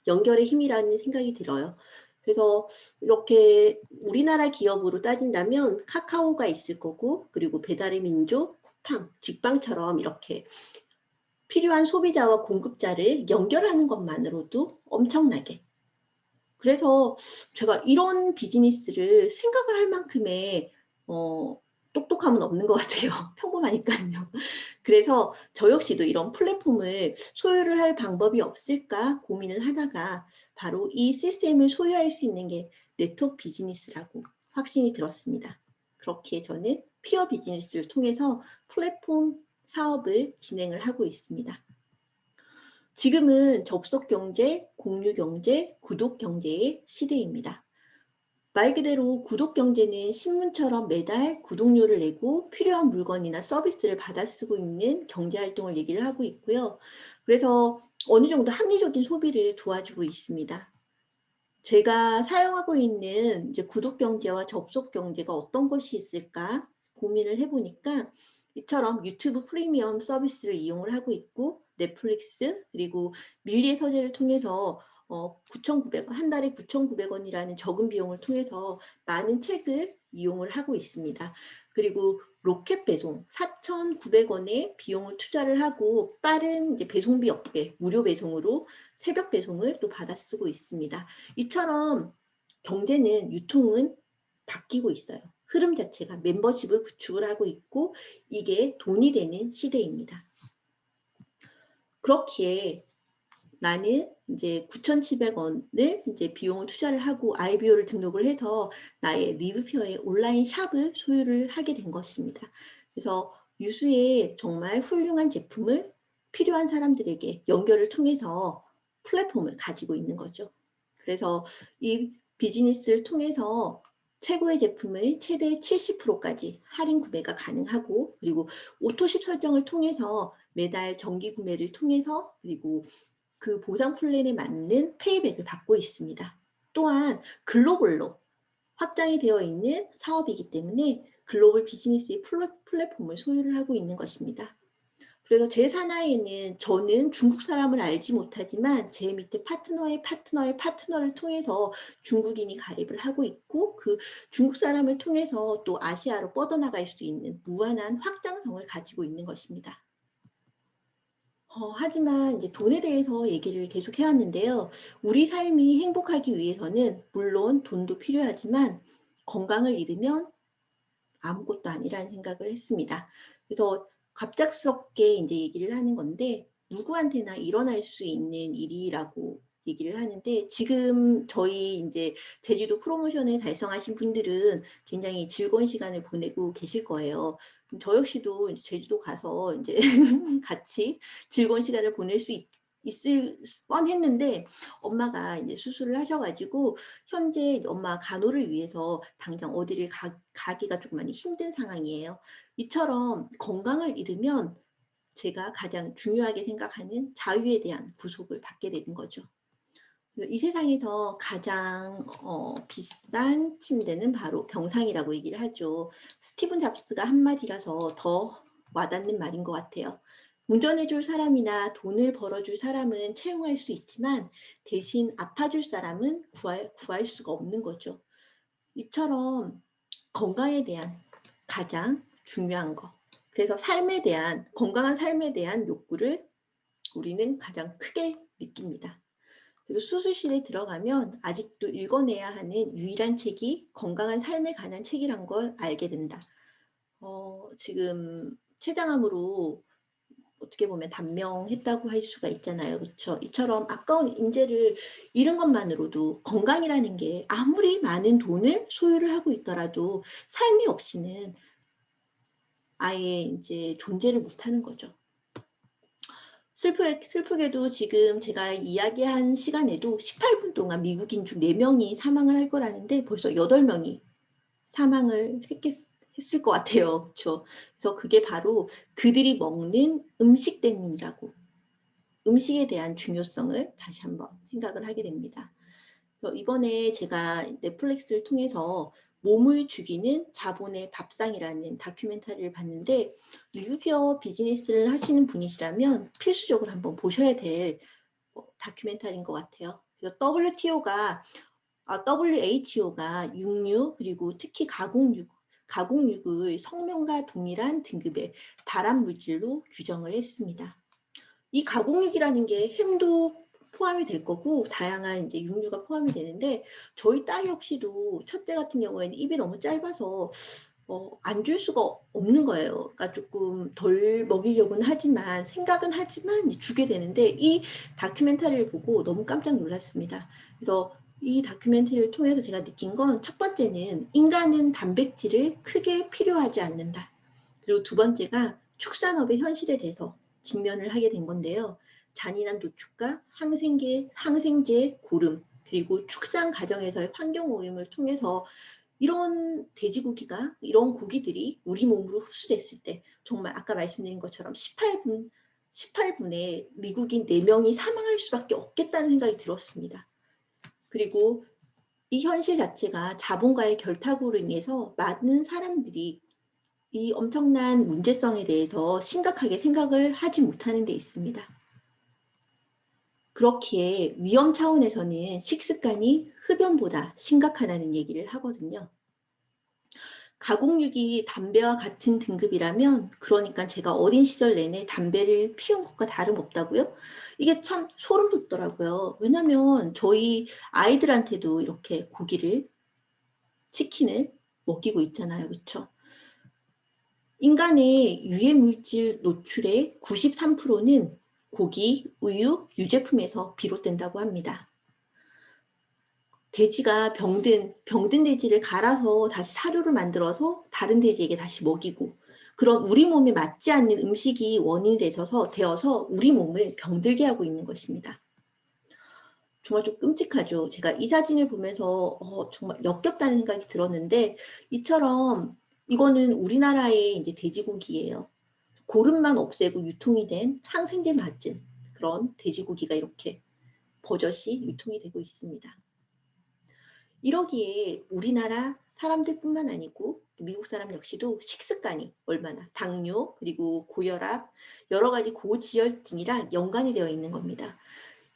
연결의 힘이라는 생각이 들어요. 그래서 이렇게 우리나라 기업으로 따진다면 카카오가 있을 거고, 그리고 배달의 민족, 쿠팡, 직방처럼 이렇게 필요한 소비자와 공급자를 연결하는 것만으로도 엄청나게, 그래서 제가 이런 비즈니스를 생각을 할 만큼의 똑똑함은 없는 것 같아요. 평범하니까요. 그래서 저 역시도 이런 플랫폼을 소유를 할 방법이 없을까 고민을 하다가 바로 이 시스템을 소유할 수 있는 게 네트워크 비즈니스라고 확신이 들었습니다. 그렇게 저는 피어 비즈니스를 통해서 플랫폼 사업을 진행을 하고 있습니다. 지금은 접속 경제, 공유 경제, 구독 경제의 시대입니다. 말 그대로 구독 경제는 신문처럼 매달 구독료를 내고 필요한 물건이나 서비스를 받아 쓰고 있는 경제 활동을 얘기를 하고 있고요. 그래서 어느 정도 합리적인 소비를 도와주고 있습니다. 제가 사용하고 있는 이제 구독 경제와 접속 경제가 어떤 것이 있을까 고민을 해보니까 이처럼 유튜브 프리미엄 서비스를 이용을 하고 있고, 넷플릭스, 그리고 밀리의 서재를 통해서 9,900원, 한 달에 9,900원이라는 적은 비용을 통해서 많은 책을 이용을 하고 있습니다. 그리고 로켓 배송 4,900원의 비용을 투자를 하고 빠른 이제 배송비 업계 무료 배송으로 새벽 배송을 또 받아 쓰고 있습니다. 이처럼 경제는, 유통은 바뀌고 있어요. 흐름 자체가 멤버십을 구축을 하고 있고 이게 돈이 되는 시대입니다. 그렇기에 나는 이제 9,700원을 이제 비용을 투자를 하고 IBO를 등록을 해서 나의 리뷰표의 온라인 샵을 소유를 하게 된 것입니다. 그래서 유수의 정말 훌륭한 제품을 필요한 사람들에게 연결을 통해서 플랫폼을 가지고 있는 거죠. 그래서 이 비즈니스를 통해서 최고의 제품을 최대 70%까지 할인 구매가 가능하고 그리고 오토십 설정을 통해서 매달 정기 구매를 통해서 그리고 그 보상 플랜에 맞는 페이백을 받고 있습니다. 또한 글로벌로 확장이 되어 있는 사업이기 때문에 글로벌 비즈니스의 플랫폼을 소유를 하고 있는 것입니다. 그래서 제 산하에는 저는 중국 사람을 알지 못하지만 제 밑에 파트너의 파트너를 통해서 중국인이 가입을 하고 있고 그 중국 사람을 통해서 또 아시아로 뻗어나갈 수 있는 무한한 확장성을 가지고 있는 것입니다. 하지만 이제 돈에 대해서 얘기를 계속 해왔는데요. 우리 삶이 행복하기 위해서는 물론 돈도 필요하지만 건강을 잃으면 아무것도 아니라는 생각을 했습니다. 그래서 갑작스럽게 이제 얘기를 하는 건데 누구한테나 일어날 수 있는 일이라고 얘기를 하는데 지금 저희 이제 제주도 프로모션을 달성하신 분들은 굉장히 즐거운 시간을 보내고 계실 거예요. 저 역시도 제주도 가서 이제 같이 즐거운 시간을 보낼 수 있을 뻔했는데 엄마가 이제 수술을 하셔가지고 현재 엄마 간호를 위해서 당장 어디를 가기가 조금 많이 힘든 상황이에요. 이처럼 건강을 잃으면 제가 가장 중요하게 생각하는 자유에 대한 구속을 받게 되는 거죠. 이 세상에서 가장 비싼 침대는 바로 병상이라고 얘기를 하죠. 스티븐 잡스가 한 말이라서 더 와닿는 말인 것 같아요. 운전해줄 사람이나 돈을 벌어줄 사람은 채용할 수 있지만 대신 아파줄 사람은 구할 수가 없는 거죠. 이처럼 건강에 대한 가장 중요한 거. 그래서 건강한 삶에 대한 욕구를 우리는 가장 크게 느낍니다. 그래서 수술실에 들어가면 아직도 읽어내야 하는 유일한 책이 건강한 삶에 관한 책이란 걸 알게 된다. 지금 췌장암으로 어떻게 보면 단명했다고 할 수가 있잖아요. 그렇죠? 이처럼 아까운 인재를 잃은 것만으로도 건강이라는 게 아무리 많은 돈을 소유를 하고 있더라도 삶이 없이는 아예 이제 존재를 못하는 거죠. 슬프게도 지금 제가 이야기한 시간에도 18분 동안 미국인 중 4명이 사망을 할 거라는데 벌써 8명이 사망을 했을 것 같아요. 그렇죠? 그래서 그게 바로 그들이 먹는 음식 때문이라고 음식에 대한 중요성을 다시 한번 생각을 하게 됩니다. 이번에 제가 넷플릭스를 통해서 몸을 죽이는 자본의 밥상이라는 다큐멘터리를 봤는데 리뷰어 비즈니스를 하시는 분이시라면 필수적으로 한번 보셔야 될 다큐멘터리인 것 같아요. 그래서 WHO가 육류 그리고 특히 가공육을 성명과 동일한 등급의 발암물질로 규정을 했습니다. 이 가공육이라는 게 햄도 포함이 될 거고 다양한 이제 육류가 포함이 되는데 저희 딸 역시도 첫째 같은 경우에는 입이 너무 짧아서 안 줄 수가 없는 거예요. 그러니까 조금 덜 먹이려고는 하지만 생각은 하지만 주게 되는데 이 다큐멘터리를 보고 너무 깜짝 놀랐습니다. 그래서 이 다큐멘터리를 통해서 제가 느낀 건 첫 번째는 인간은 단백질을 크게 필요하지 않는다. 그리고 두 번째가 축산업의 현실에 대해서 직면을 하게 된 건데요. 잔인한 도축과 항생제 고름 그리고 축산 과정에서의 환경오염을 통해서 이런 돼지고기가 이런 고기들이 우리 몸으로 흡수됐을 때 정말 아까 말씀드린 것처럼 18분에 미국인 4명이 사망할 수밖에 없겠다는 생각이 들었습니다. 그리고 이 현실 자체가 자본과의 결탁으로 인해서 많은 사람들이 이 엄청난 문제성에 대해서 심각하게 생각을 하지 못하는 데 있습니다. 그렇기에 위험 차원에서는 식습관이 흡연보다 심각하다는 얘기를 하거든요. 가공육이 담배와 같은 등급이라면 그러니까 제가 어린 시절 내내 담배를 피운 것과 다름없다고요? 이게 참 소름 돋더라고요. 왜냐하면 저희 아이들한테도 이렇게 고기를 치킨을 먹이고 있잖아요. 그렇죠? 인간의 유해물질 노출의 93%는 고기, 우유, 유제품에서 비롯된다고 합니다. 돼지가 병든 돼지를 갈아서 다시 사료를 만들어서 다른 돼지에게 다시 먹이고, 그런 우리 몸에 맞지 않는 음식이 원인이 되어서 우리 몸을 병들게 하고 있는 것입니다. 정말 좀 끔찍하죠. 제가 이 사진을 보면서 정말 역겹다는 생각이 들었는데, 이처럼 이거는 우리나라의 이제 돼지고기예요. 고름만 없애고 유통이 된 항생제 맞은 그런 돼지고기가 이렇게 버젓이 유통이 되고 있습니다. 이러기에 우리나라 사람들뿐만 아니고 미국 사람 역시도 식습관이 얼마나 당뇨 그리고 고혈압 여러 가지 고지혈증이랑 연관이 되어 있는 겁니다.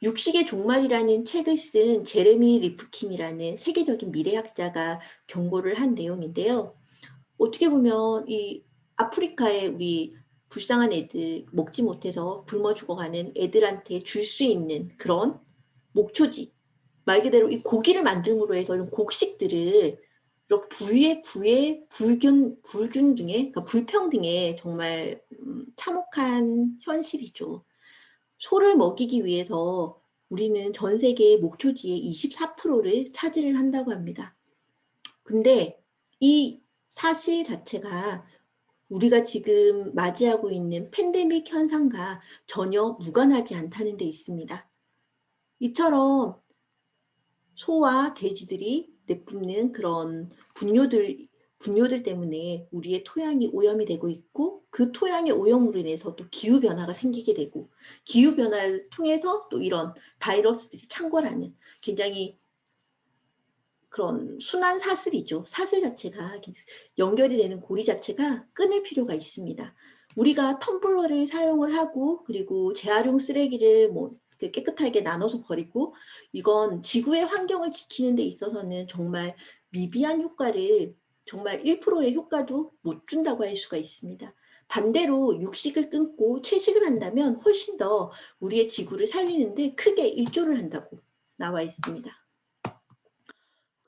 육식의 종말이라는 책을 쓴 제레미 리프킨이라는 세계적인 미래학자가 경고를 한 내용인데요. 어떻게 보면 이 아프리카의 우리 불쌍한 애들 먹지 못해서 굶어 죽어가는 애들한테 줄 수 있는 그런 목초지, 말 그대로 이 고기를 만듦으로 해서 이런 곡식들을 이렇게 부의 불균 등의 그러니까 불평등의 정말 참혹한 현실이죠. 소를 먹이기 위해서 우리는 전 세계의 목초지의 24%를 차지를 한다고 합니다. 근데 이 사실 자체가 우리가 지금 맞이하고 있는 팬데믹 현상과 전혀 무관하지 않다는 데 있습니다. 이처럼 소와 돼지들이 내뿜는 그런 분뇨들 때문에 우리의 토양이 오염이 되고 있고 그 토양의 오염으로 인해서 또 기후변화가 생기게 되고 기후변화를 통해서 또 이런 바이러스들이 창궐하는 굉장히 그런 순환 사슬이죠. 사슬 자체가 연결이 되는 고리 자체가 끊을 필요가 있습니다. 우리가 텀블러를 사용을 하고 그리고 재활용 쓰레기를 뭐 깨끗하게 나눠서 버리고 이건 지구의 환경을 지키는 데 있어서는 정말 미비한 효과를 정말 1%의 효과도 못 준다고 할 수가 있습니다. 반대로 육식을 끊고 채식을 한다면 훨씬 더 우리의 지구를 살리는데 크게 일조를 한다고 나와 있습니다.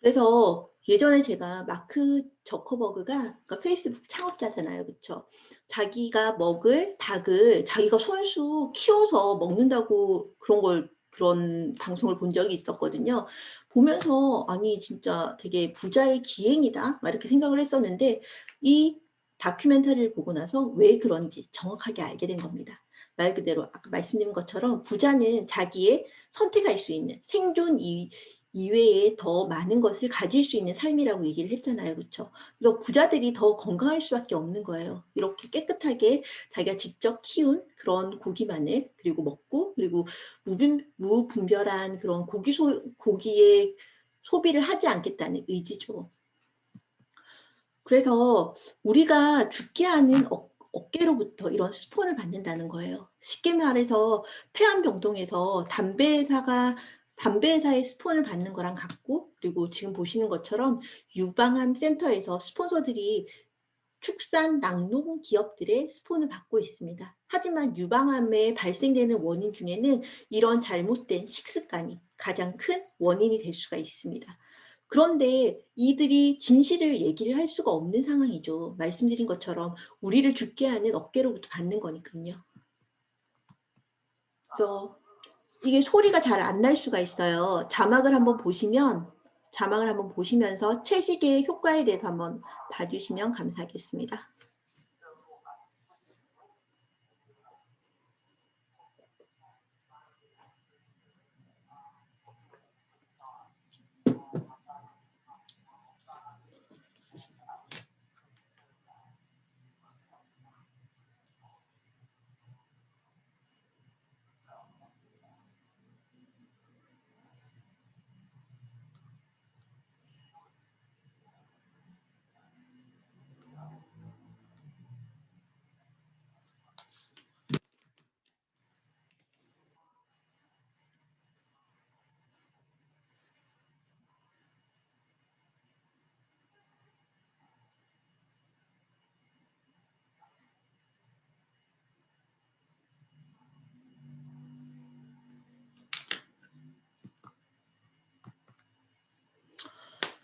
그래서 예전에 제가 마크 저커버그가 그러니까 페이스북 창업자잖아요. 그렇죠? 자기가 먹을 닭을 자기가 손수 키워서 먹는다고 그런 방송을 본 적이 있었거든요. 보면서 아니 진짜 되게 부자의 기행이다 막 이렇게 생각을 했었는데 이 다큐멘터리를 보고 나서 왜 그런지 정확하게 알게 된 겁니다. 말 그대로 아까 말씀드린 것처럼 부자는 자기의 선택할 수 있는 생존 이외에 더 많은 것을 가질 수 있는 삶이라고 얘기를 했잖아요. 그렇죠? 그래서 부자들이 더 건강할 수밖에 없는 거예요. 이렇게 깨끗하게 자기가 직접 키운 그런 고기만을 그리고 먹고 그리고 무분별한 그런 고기의 소비를 하지 않겠다는 의지죠. 그래서 우리가 죽게 하는 어깨로부터 이런 스폰을 받는다는 거예요. 쉽게 말해서 폐암병동에서 담배 회사의 스폰을 받는 거랑 같고 그리고 지금 보시는 것처럼 유방암 센터에서 스폰서들이 축산 낙농 기업들의 스폰을 받고 있습니다. 하지만 유방암에 발생되는 원인 중에는 이런 잘못된 식습관이 가장 큰 원인이 될 수가 있습니다. 그런데 이들이 진실을 얘기를 할 수가 없는 상황이죠. 말씀드린 것처럼 우리를 죽게 하는 어깨로부터 받는 거니까요. 그래서 이게 소리가 잘 안 날 수가 있어요. 자막을 한번 보시면서 채식의 효과에 대해서 한번 봐주시면 감사하겠습니다.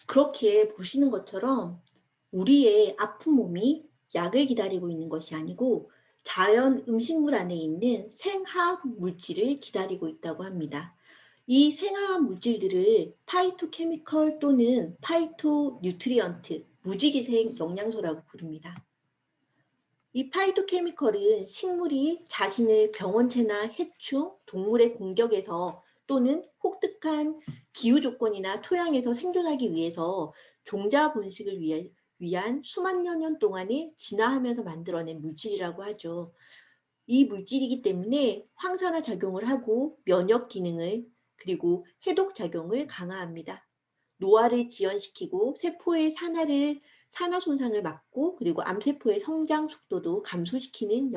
그렇게 보시는 것처럼 우리의 아픈 몸이 약을 기다리고 있는 것이 아니고 자연 음식물 안에 있는 생화학 물질을 기다리고 있다고 합니다. 이 생화학 물질들을 파이토케미컬 또는 파이토뉴트리언트, 무지기생 영양소라고 부릅니다. 이 파이토케미컬은 식물이 자신을 병원체나 해충, 동물의 공격에서 또는 혹독한 기후 조건이나 토양에서 생존하기 위해서 종자 번식을 위한 수만여 년 동안에 진화하면서 만들어낸 물질이라고 하죠. 이 물질이기 때문에 항산화 작용을 하고 면역 기능을 그리고 해독 작용을 강화합니다. 노화를 지연시키고 세포의 산화 손상을 막고 그리고 암세포의 성장 속도도 감소시키는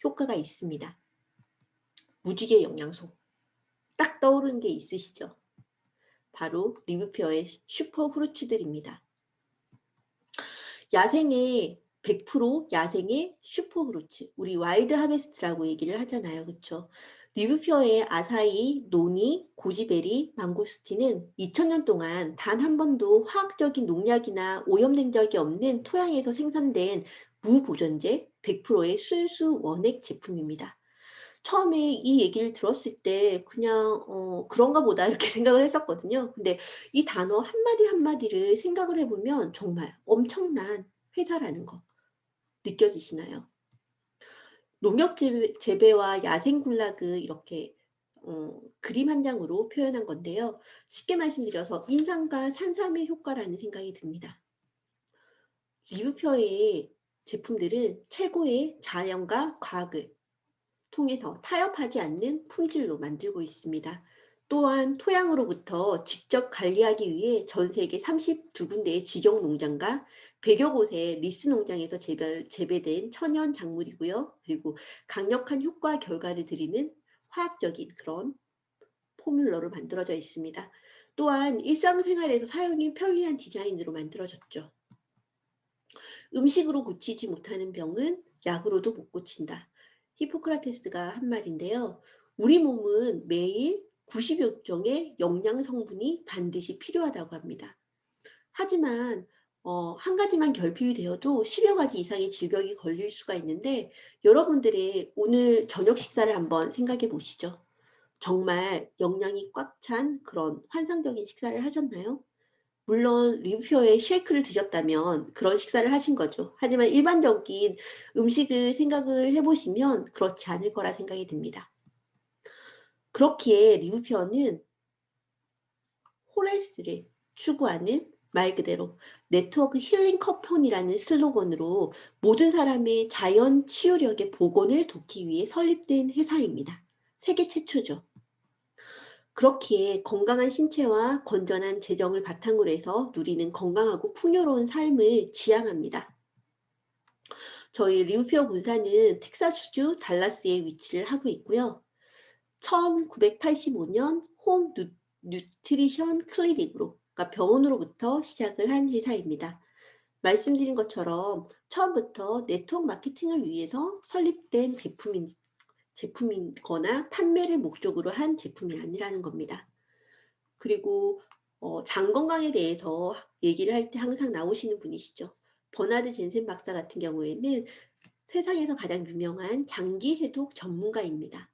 효과가 있습니다. 무지개 영양소. 딱 떠오르는 게 있으시죠? 바로 리브피어의 슈퍼 후르츠들입니다. 야생의 100% 야생의 슈퍼 후르츠. 우리 와일드 하베스트라고 얘기를 하잖아요. 그렇죠? 리브피어의 아사히, 노니, 고지베리, 망고스틴은 2000년 동안 단 한 번도 화학적인 농약이나 오염된 적이 없는 토양에서 생산된 무보존제 100%의 순수 원액 제품입니다. 처음에 이 얘기를 들었을 때 그냥 그런가 보다 이렇게 생각을 했었거든요. 근데 이 단어 한마디 한마디를 생각을 해보면 정말 엄청난 회사라는 거 느껴지시나요? 농협 재배와 야생 군락을 이렇게 그림 한 장으로 표현한 건데요. 쉽게 말씀드려서 인삼과 산삼의 효과라는 생각이 듭니다. 리브표의 제품들은 최고의 자연과 과학을 통해서 타협하지 않는 품질로 만들고 있습니다. 또한 토양으로부터 직접 관리하기 위해 전 세계 32군데의 직영 농장과 100여 곳의 리스 농장에서 재배된 천연 작물이고요. 그리고 강력한 효과 결과를 드리는 화학적인 그런 포뮬러로 만들어져 있습니다. 또한 일상생활에서 사용이 편리한 디자인으로 만들어졌죠. 음식으로 고치지 못하는 병은 약으로도 못 고친다. 히포크라테스가 한 말인데요. 우리 몸은 매일 90여 종의 영양 성분이 반드시 필요하다고 합니다. 하지만 한 가지만 결핍이 되어도 10여 가지 이상의 질병이 걸릴 수가 있는데 여러분들의 오늘 저녁 식사를 한번 생각해 보시죠. 정말 영양이 꽉 찬 그런 환상적인 식사를 하셨나요? 물론 리뷰표에 쉐이크를 드셨다면 그런 식사를 하신 거죠. 하지만 일반적인 음식을 생각을 해보시면 그렇지 않을 거라 생각이 듭니다. 그렇기에 리뷰표는 홀헬스를 추구하는 말 그대로 네트워크 힐링 커플이라는 슬로건으로 모든 사람의 자연 치유력의 복원을 돕기 위해 설립된 회사입니다. 세계 최초죠. 그렇기에 건강한 신체와 건전한 재정을 바탕으로 해서 누리는 건강하고 풍요로운 삶을 지향합니다. 저희 리브피어 본사는 텍사스주 달라스에 위치를 하고 있고요. 1985년 홈 뉴트리션 클리닉으로, 그러니까 병원으로부터 시작을 한 회사입니다. 말씀드린 것처럼 처음부터 네트워크 마케팅을 위해서 설립된 제품이거나 판매를 목적으로 한 제품이 아니라는 겁니다. 그리고 장 건강에 대해서 얘기를 할 때 항상 나오시는 분이시죠. 버나드 젠센 박사 같은 경우에는 세상에서 가장 유명한 장기 해독 전문가입니다.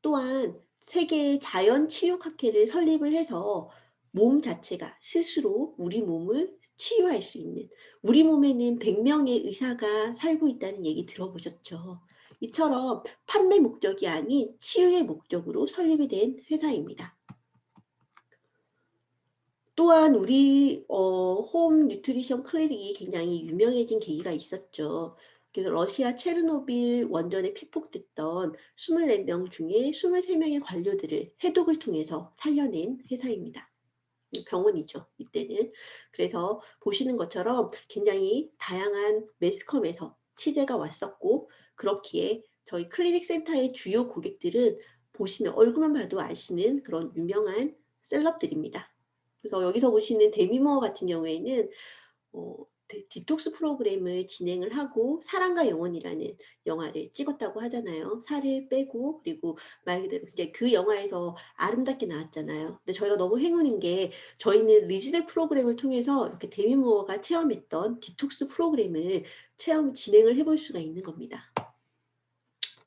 또한 세계의 자연 치유학회를 설립을 해서 몸 자체가 스스로 우리 몸을 치유할 수 있는, 우리 몸에는 100명의 의사가 살고 있다는 얘기 들어보셨죠? 이처럼 판매 목적이 아닌 치유의 목적으로 설립이 된 회사입니다. 또한 우리 홈 뉴트리션 클리닉이 굉장히 유명해진 계기가 있었죠. 그래서 러시아 체르노빌 원전에 피폭됐던 24명 중에 23명의 관료들을 해독을 통해서 살려낸 회사입니다. 병원이죠, 이때는. 그래서 보시는 것처럼 굉장히 다양한 매스컴에서 취재가 왔었고, 그렇기에 저희 클리닉 센터의 주요 고객들은 보시면 얼굴만 봐도 아시는 그런 유명한 셀럽들입니다. 그래서 여기서 보시는 데미모어 같은 경우에는 디톡스 프로그램을 진행을 하고 사랑과 영혼이라는 영화를 찍었다고 하잖아요. 살을 빼고 그리고 말 그대로 이제 그 영화에서 아름답게 나왔잖아요. 근데 저희가 너무 행운인 게 저희는 리즈백 프로그램을 통해서 이렇게 데미 무어가 체험했던 디톡스 프로그램을 진행을 해볼 수가 있는 겁니다.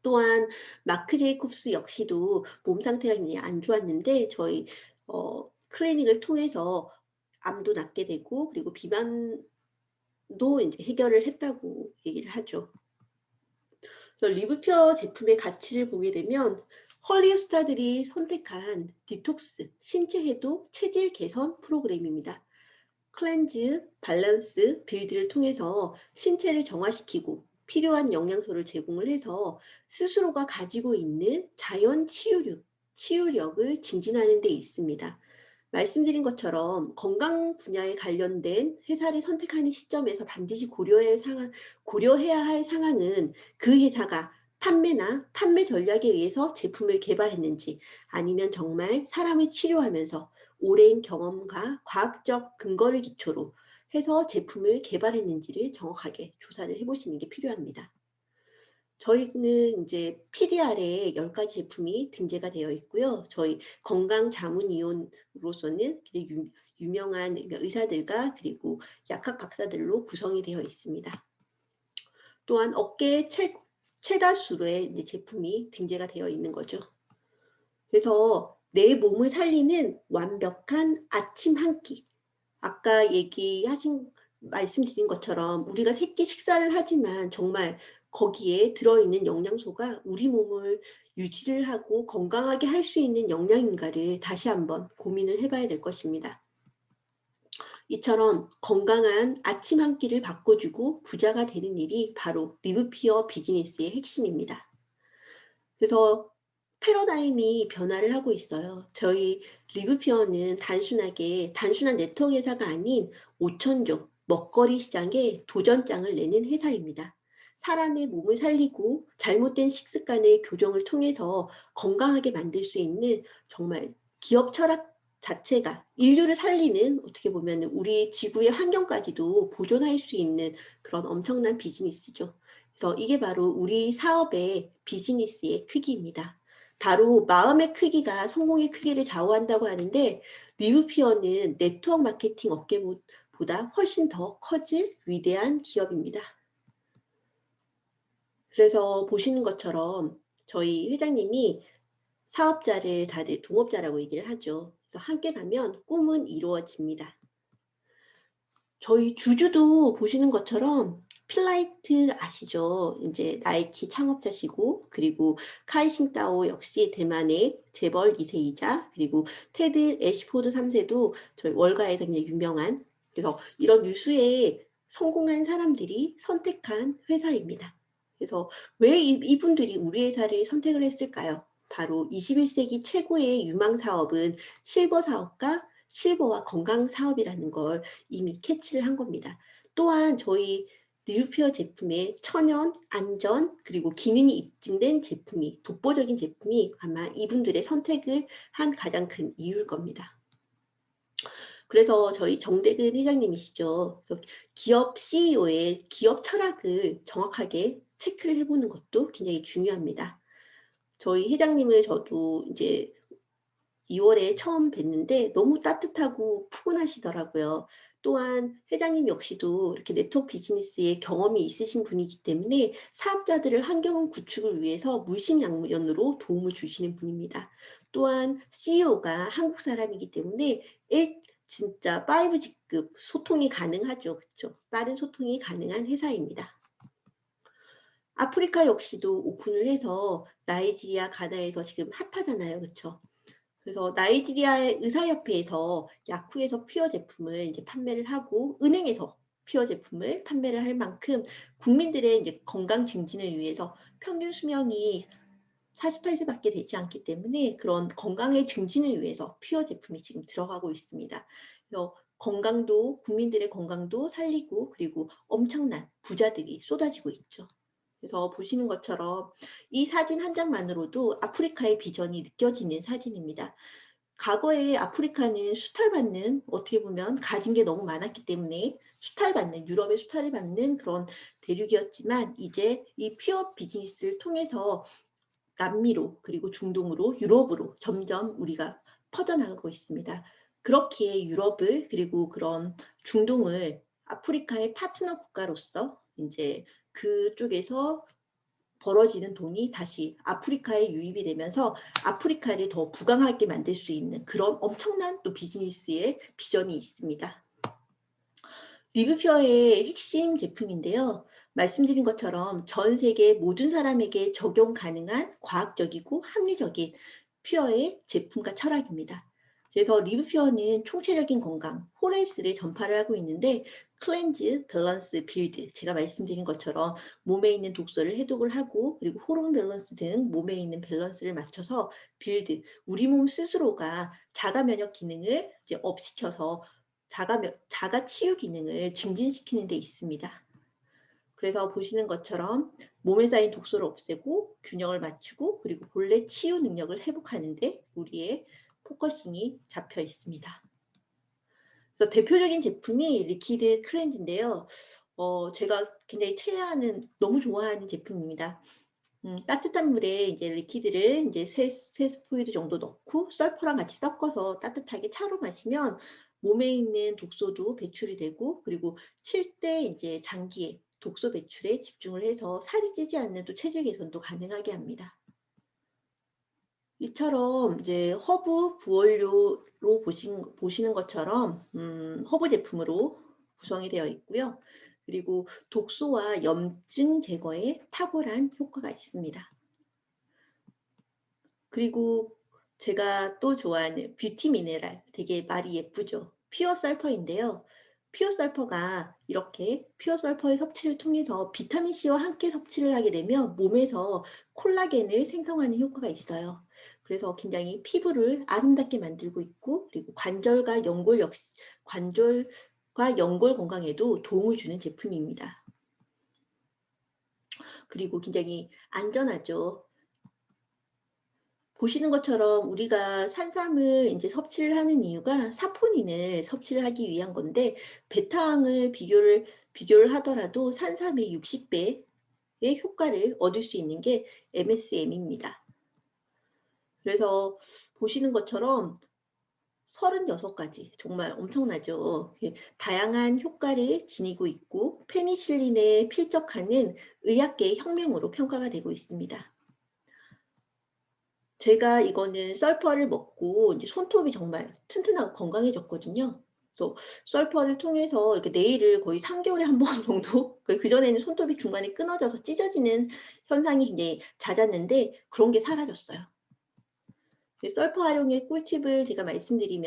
또한 마크 제이콥스 역시도 몸 상태가 굉장히 안 좋았는데 저희 클리닉을 통해서 암도 낫게 되고 그리고 비만도 이제 해결을 했다고 얘기를 하죠. 그래서 리브퓨어 제품의 가치를 보게 되면 헐리우드 스타들이 선택한 디톡스, 신체 해독, 체질 개선 프로그램입니다. 클렌즈, 밸런스, 빌드를 통해서 신체를 정화시키고 필요한 영양소를 제공을 해서 스스로가 가지고 있는 자연 치유력을 증진하는 데 있습니다. 말씀드린 것처럼 건강 분야에 관련된 회사를 선택하는 시점에서 반드시 고려해야 할 상황은 그 회사가 판매나 판매 전략에 의해서 제품을 개발했는지 아니면 정말 사람을 치료하면서 오랜 경험과 과학적 근거를 기초로 해서 제품을 개발했는지를 정확하게 조사를 해보시는 게 필요합니다. 저희는 이제 PDR에 10가지 제품이 등재가 되어 있고요. 저희 건강 자문위원으로서는 유명한 의사들과 그리고 약학 박사들로 구성이 되어 있습니다. 또한 업계의 최다수의 제품이 등재가 되어 있는 거죠. 그래서 내 몸을 살리는 완벽한 아침 한 끼. 아까 말씀드린 것처럼 우리가 새끼 식사를 하지만 정말 거기에 들어있는 영양소가 우리 몸을 유지를 하고 건강하게 할 수 있는 영양인가를 다시 한번 고민을 해봐야 될 것입니다. 이처럼 건강한 아침 한 끼를 바꿔주고 부자가 되는 일이 바로 리브퓨어 비즈니스의 핵심입니다. 그래서 패러다임이 변화를 하고 있어요. 저희 리브퓨어는 단순한 네트워크 회사가 아닌 5천조 먹거리 시장에 도전장을 내는 회사입니다. 사람의 몸을 살리고 잘못된 식습관의 교정을 통해서 건강하게 만들 수 있는 정말 기업 철학 자체가 인류를 살리는 어떻게 보면 우리 지구의 환경까지도 보존할 수 있는 그런 엄청난 비즈니스죠. 그래서 이게 바로 우리 사업의 비즈니스의 크기입니다. 바로 마음의 크기가 성공의 크기를 좌우한다고 하는데 리브퓨어는 네트워크 마케팅 업계보다 훨씬 더 커질 위대한 기업입니다. 그래서 보시는 것처럼 저희 회장님이 사업자를 다들 동업자라고 얘기를 하죠. 그래서 함께 가면 꿈은 이루어집니다. 저희 주주도 보시는 것처럼 필라이트 아시죠? 이제 나이키 창업자시고 그리고 카이싱따오 역시 대만의 재벌 2세이자 그리고 테드 애시포드 3세도 저희 월가에서 굉장히 유명한 그래서 이런 유수의 성공한 사람들이 선택한 회사입니다. 그래서 왜 이분들이 우리 회사를 선택을 했을까요? 바로 21세기 최고의 유망 사업은 실버 사업과 실버와 건강 사업이라는 걸 이미 캐치를 한 겁니다. 또한 저희 리브퓨어 제품의 천연, 안전, 그리고 기능이 입증된 제품이 독보적인 제품이 아마 이분들의 선택을 한 가장 큰 이유일 겁니다. 그래서 저희 정대근 회장님이시죠. 그래서 기업 CEO의 기업 철학을 정확하게 체크를 해보는 것도 굉장히 중요합니다. 저희 회장님을 저도 이제 2월에 처음 뵀는데 너무 따뜻하고 푸근하시더라고요. 또한 회장님 역시도 이렇게 네트워크 비즈니스에 경험이 있으신 분이기 때문에 사업자들을 환경 구축을 위해서 물심양면으로 도움을 주시는 분입니다. 또한 CEO가 한국 사람이기 때문에 진짜 5G급 소통이 가능하죠. 그렇죠? 빠른 소통이 가능한 회사입니다. 아프리카 역시도 오픈을 해서 나이지리아, 가나에서 지금 핫하잖아요. 그렇죠? 그래서 나이지리아의 의사협회에서 야쿠에서 퓨어 제품을 이제 판매를 하고 은행에서 퓨어 제품을 판매를 할 만큼 국민들의 이제 건강 증진을 위해서 평균 수명이 48세밖에 되지 않기 때문에 그런 건강의 증진을 위해서 퓨어 제품이 지금 들어가고 있습니다. 그래서 국민들의 건강도 살리고 그리고 엄청난 부자들이 쏟아지고 있죠. 그래서 보시는 것처럼 이 사진 한 장만으로도 아프리카의 비전이 느껴지는 사진입니다. 과거에 아프리카는 수탈받는, 어떻게 보면 가진 게 너무 많았기 때문에 수탈받는, 유럽의 수탈을 받는 그런 대륙이었지만 이제 이 퓨어 비즈니스를 통해서 남미로 그리고 중동으로 유럽으로 점점 우리가 퍼져나가고 있습니다. 그렇기에 유럽을 그리고 그런 중동을 아프리카의 파트너 국가로서 이제 그쪽에서 벌어지는 돈이 다시 아프리카에 유입이 되면서 아프리카를 더 부강하게 만들 수 있는 그런 엄청난 또 비즈니스의 비전이 있습니다. 리브퓨어의 핵심 제품인데요. 말씀드린 것처럼 전 세계 모든 사람에게 적용 가능한 과학적이고 합리적인 퓨어의 제품과 철학입니다. 그래서 리브퓨어는 총체적인 건강, 홀헬스를 전파를 하고 있는데 클렌즈, 밸런스, 빌드, 제가 말씀드린 것처럼 몸에 있는 독소를 해독을 하고 그리고 호르몬 밸런스 등 몸에 있는 밸런스를 맞춰서 빌드, 우리 몸 스스로가 자가 면역 기능을 이제 업시켜서 자가 치유 기능을 증진시키는 데 있습니다. 그래서 보시는 것처럼 몸에 쌓인 독소를 없애고 균형을 맞추고 그리고 본래 치유 능력을 회복하는 데 우리의 포커싱이 잡혀 있습니다. 그래서 대표적인 제품이 리퀴드 클렌즈인데요. 제가 굉장히 최애하는, 너무 좋아하는 제품입니다. 따뜻한 물에 이제 리퀴드를 이제 3스포이드 정도 넣고 썰퍼랑 같이 섞어서 따뜻하게 차로 마시면 몸에 있는 독소도 배출이 되고 그리고 칠 때 이제 장기에 독소 배출에 집중을 해서 살이 찌지 않는 또 체질 개선도 가능하게 합니다. 이처럼 이제 허브 부원료로 보시는 것처럼 허브 제품으로 구성이 되어 있고요. 그리고 독소와 염증 제거에 탁월한 효과가 있습니다. 그리고 제가 또 좋아하는 뷰티 미네랄, 되게 말이 예쁘죠. 퓨어 설퍼인데요. 퓨어 설퍼가 이렇게 퓨어 설퍼의 섭취를 통해서 비타민C와 함께 섭취를 하게 되면 몸에서 콜라겐을 생성하는 효과가 있어요. 그래서 굉장히 피부를 아름답게 만들고 있고 그리고 관절과 연골 건강에도 도움을 주는 제품입니다. 그리고 굉장히 안전하죠. 보시는 것처럼 우리가 산삼을 이제 섭취를 하는 이유가 사포닌을 섭취를 하기 위한 건데 베타항을 비교를 하더라도 산삼의 60배의 효과를 얻을 수 있는 게 MSM입니다. 그래서 보시는 것처럼 36가지, 정말 엄청나죠. 다양한 효과를 지니고 있고 페니실린에 필적하는 의학계의 혁명으로 평가가 되고 있습니다. 제가 이거는 썰퍼를 먹고 이제 손톱이 정말 튼튼하고 건강해졌거든요. 그래서 썰퍼를 통해서 이렇게 네일을 거의 3개월에 한 번 정도, 그전에는 손톱이 중간에 끊어져서 찢어지는 현상이 굉장히 잦았는데 그런 게 사라졌어요. 썰퍼 활용의 꿀팁을 제가 말씀드린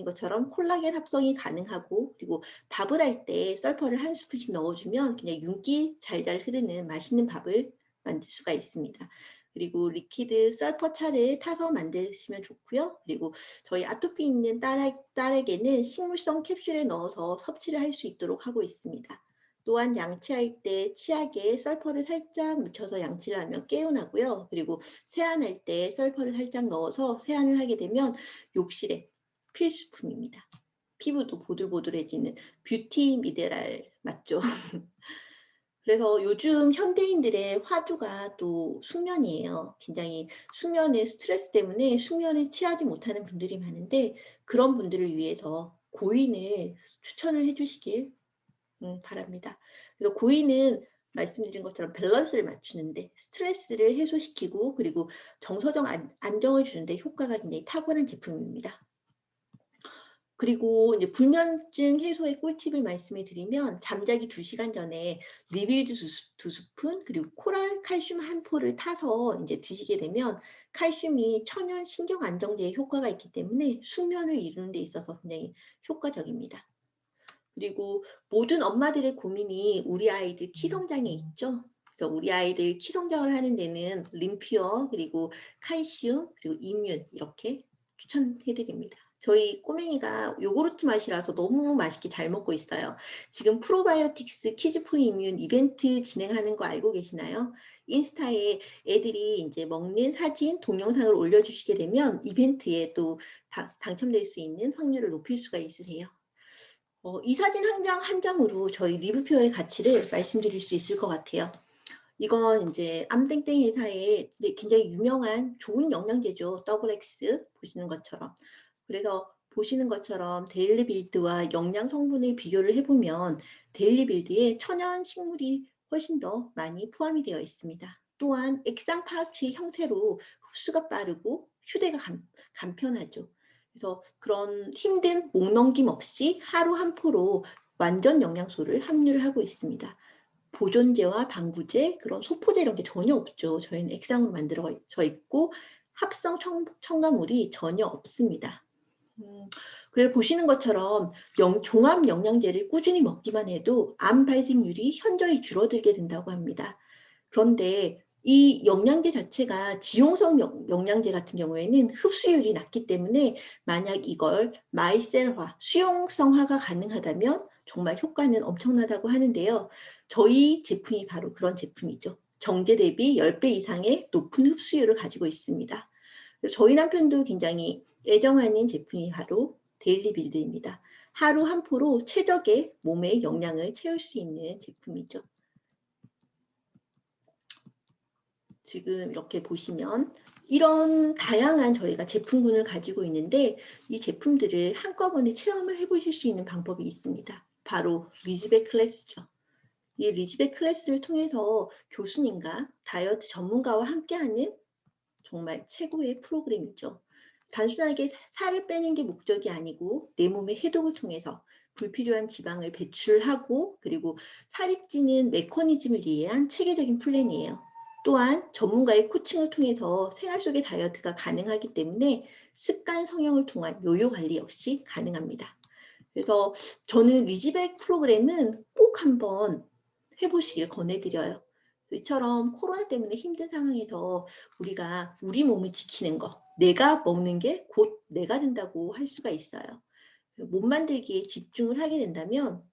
것처럼 콜라겐 합성이 가능하고 그리고 밥을 할 때 썰퍼를 한 스푼씩 넣어주면 그냥 윤기 잘잘 흐르는 맛있는 밥을 만들 수가 있습니다. 그리고 리퀴드 썰퍼 차를 타서 만드시면 좋고요. 그리고 저희 아토피 있는 딸에게는 식물성 캡슐에 넣어서 섭취를 할 수 있도록 하고 있습니다. 또한 양치할 때 치약에 썰퍼를 살짝 묻혀서 양치를 하면 개운하고요. 그리고 세안할 때 썰퍼를 살짝 넣어서 세안을 하게 되면 욕실에 필수품입니다. 피부도 보들보들해지는 뷰티 미네랄 맞죠? 그래서 요즘 현대인들의 화두가 또 숙면이에요. 굉장히 숙면의 스트레스 때문에 숙면을 취하지 못하는 분들이 많은데 그런 분들을 위해서 고인을 추천을 해주시길 바랍니다. 그래서 고인은 말씀드린 것처럼 밸런스를 맞추는데 스트레스를 해소시키고 그리고 정서적 안정을 주는데 효과가 굉장히 탁월한 제품입니다. 그리고 이제 불면증 해소의 꿀팁을 말씀해 드리면 잠자기 2시간 전에 리빌드 2스푼 그리고 코랄 칼슘 한 포를 타서 이제 드시게 되면 칼슘이 천연 신경 안정제에 효과가 있기 때문에 숙면을 이루는 데 있어서 굉장히 효과적입니다. 그리고 모든 엄마들의 고민이 우리 아이들 키 성장에 있죠. 그래서 우리 아이들 키 성장을 하는 데는 림퓨어 그리고 칼슘 그리고 이뮨 이렇게 추천해 드립니다. 저희 꼬맹이가 요구르트 맛이라서 너무 맛있게 잘 먹고 있어요. 지금 프로바이오틱스 키즈 프로 이뮨 이벤트 진행하는 거 알고 계시나요? 인스타에 애들이 이제 먹는 사진, 동영상을 올려주시게 되면 이벤트에 또 당첨될 수 있는 확률을 높일 수가 있으세요. 이 사진 한 장 한 장으로 저희 리뷰표의 가치를 말씀드릴 수 있을 것 같아요. 이건 이제 암땡땡 회사의 굉장히 유명한 좋은 영양제죠. 더블X 보시는 것처럼. 그래서 보시는 것처럼 데일리빌드와 영양 성분을 비교를 해보면 데일리빌드에 천연 식물이 훨씬 더 많이 포함이 되어 있습니다. 또한 액상 파우치 형태로 흡수가 빠르고 휴대가 간편하죠. 그래서 그런 힘든 목 넘김 없이 하루 한 포로 완전 영양소를 함유를 하고 있습니다. 보존제와 방부제, 그런 소포제 이런 게 전혀 없죠. 저희는 액상으로 만들어져 있고 합성 첨가물이 전혀 없습니다. 그래서 보시는 것처럼 종합 영양제를 꾸준히 먹기만 해도 암 발생률이 현저히 줄어들게 된다고 합니다. 그런데 이 영양제 자체가 지용성 영양제 같은 경우에는 흡수율이 낮기 때문에 만약 이걸 마이셀화, 수용성화가 가능하다면 정말 효과는 엄청나다고 하는데요. 저희 제품이 바로 그런 제품이죠. 정제 대비 10배 이상의 높은 흡수율을 가지고 있습니다. 저희 남편도 굉장히 애정하는 제품이 바로 데일리빌드입니다. 하루 한 포로 최적의 몸의 영양을 채울 수 있는 제품이죠. 지금 이렇게 보시면 이런 다양한 저희가 제품군을 가지고 있는데 이 제품들을 한꺼번에 체험을 해보실 수 있는 방법이 있습니다. 바로 리즈백 클래스죠. 이 리즈백 클래스를 통해서 교수님과 다이어트 전문가와 함께하는 정말 최고의 프로그램이죠. 단순하게 살을 빼는 게 목적이 아니고 내 몸의 해독을 통해서 불필요한 지방을 배출하고 그리고 살이 찌는 메커니즘을 이해한 체계적인 플랜이에요. 또한 전문가의 코칭을 통해서 생활 속의 다이어트가 가능하기 때문에 습관 성형을 통한 요요 관리 역시 가능합니다. 그래서 저는 리지백 프로그램은 꼭 한번 해보시길 권해드려요. 이처럼 코로나 때문에 힘든 상황에서 우리가 우리 몸을 지키는 거, 내가 먹는 게 곧 내가 된다고 할 수가 있어요. 몸 만들기에 집중을 하게 된다면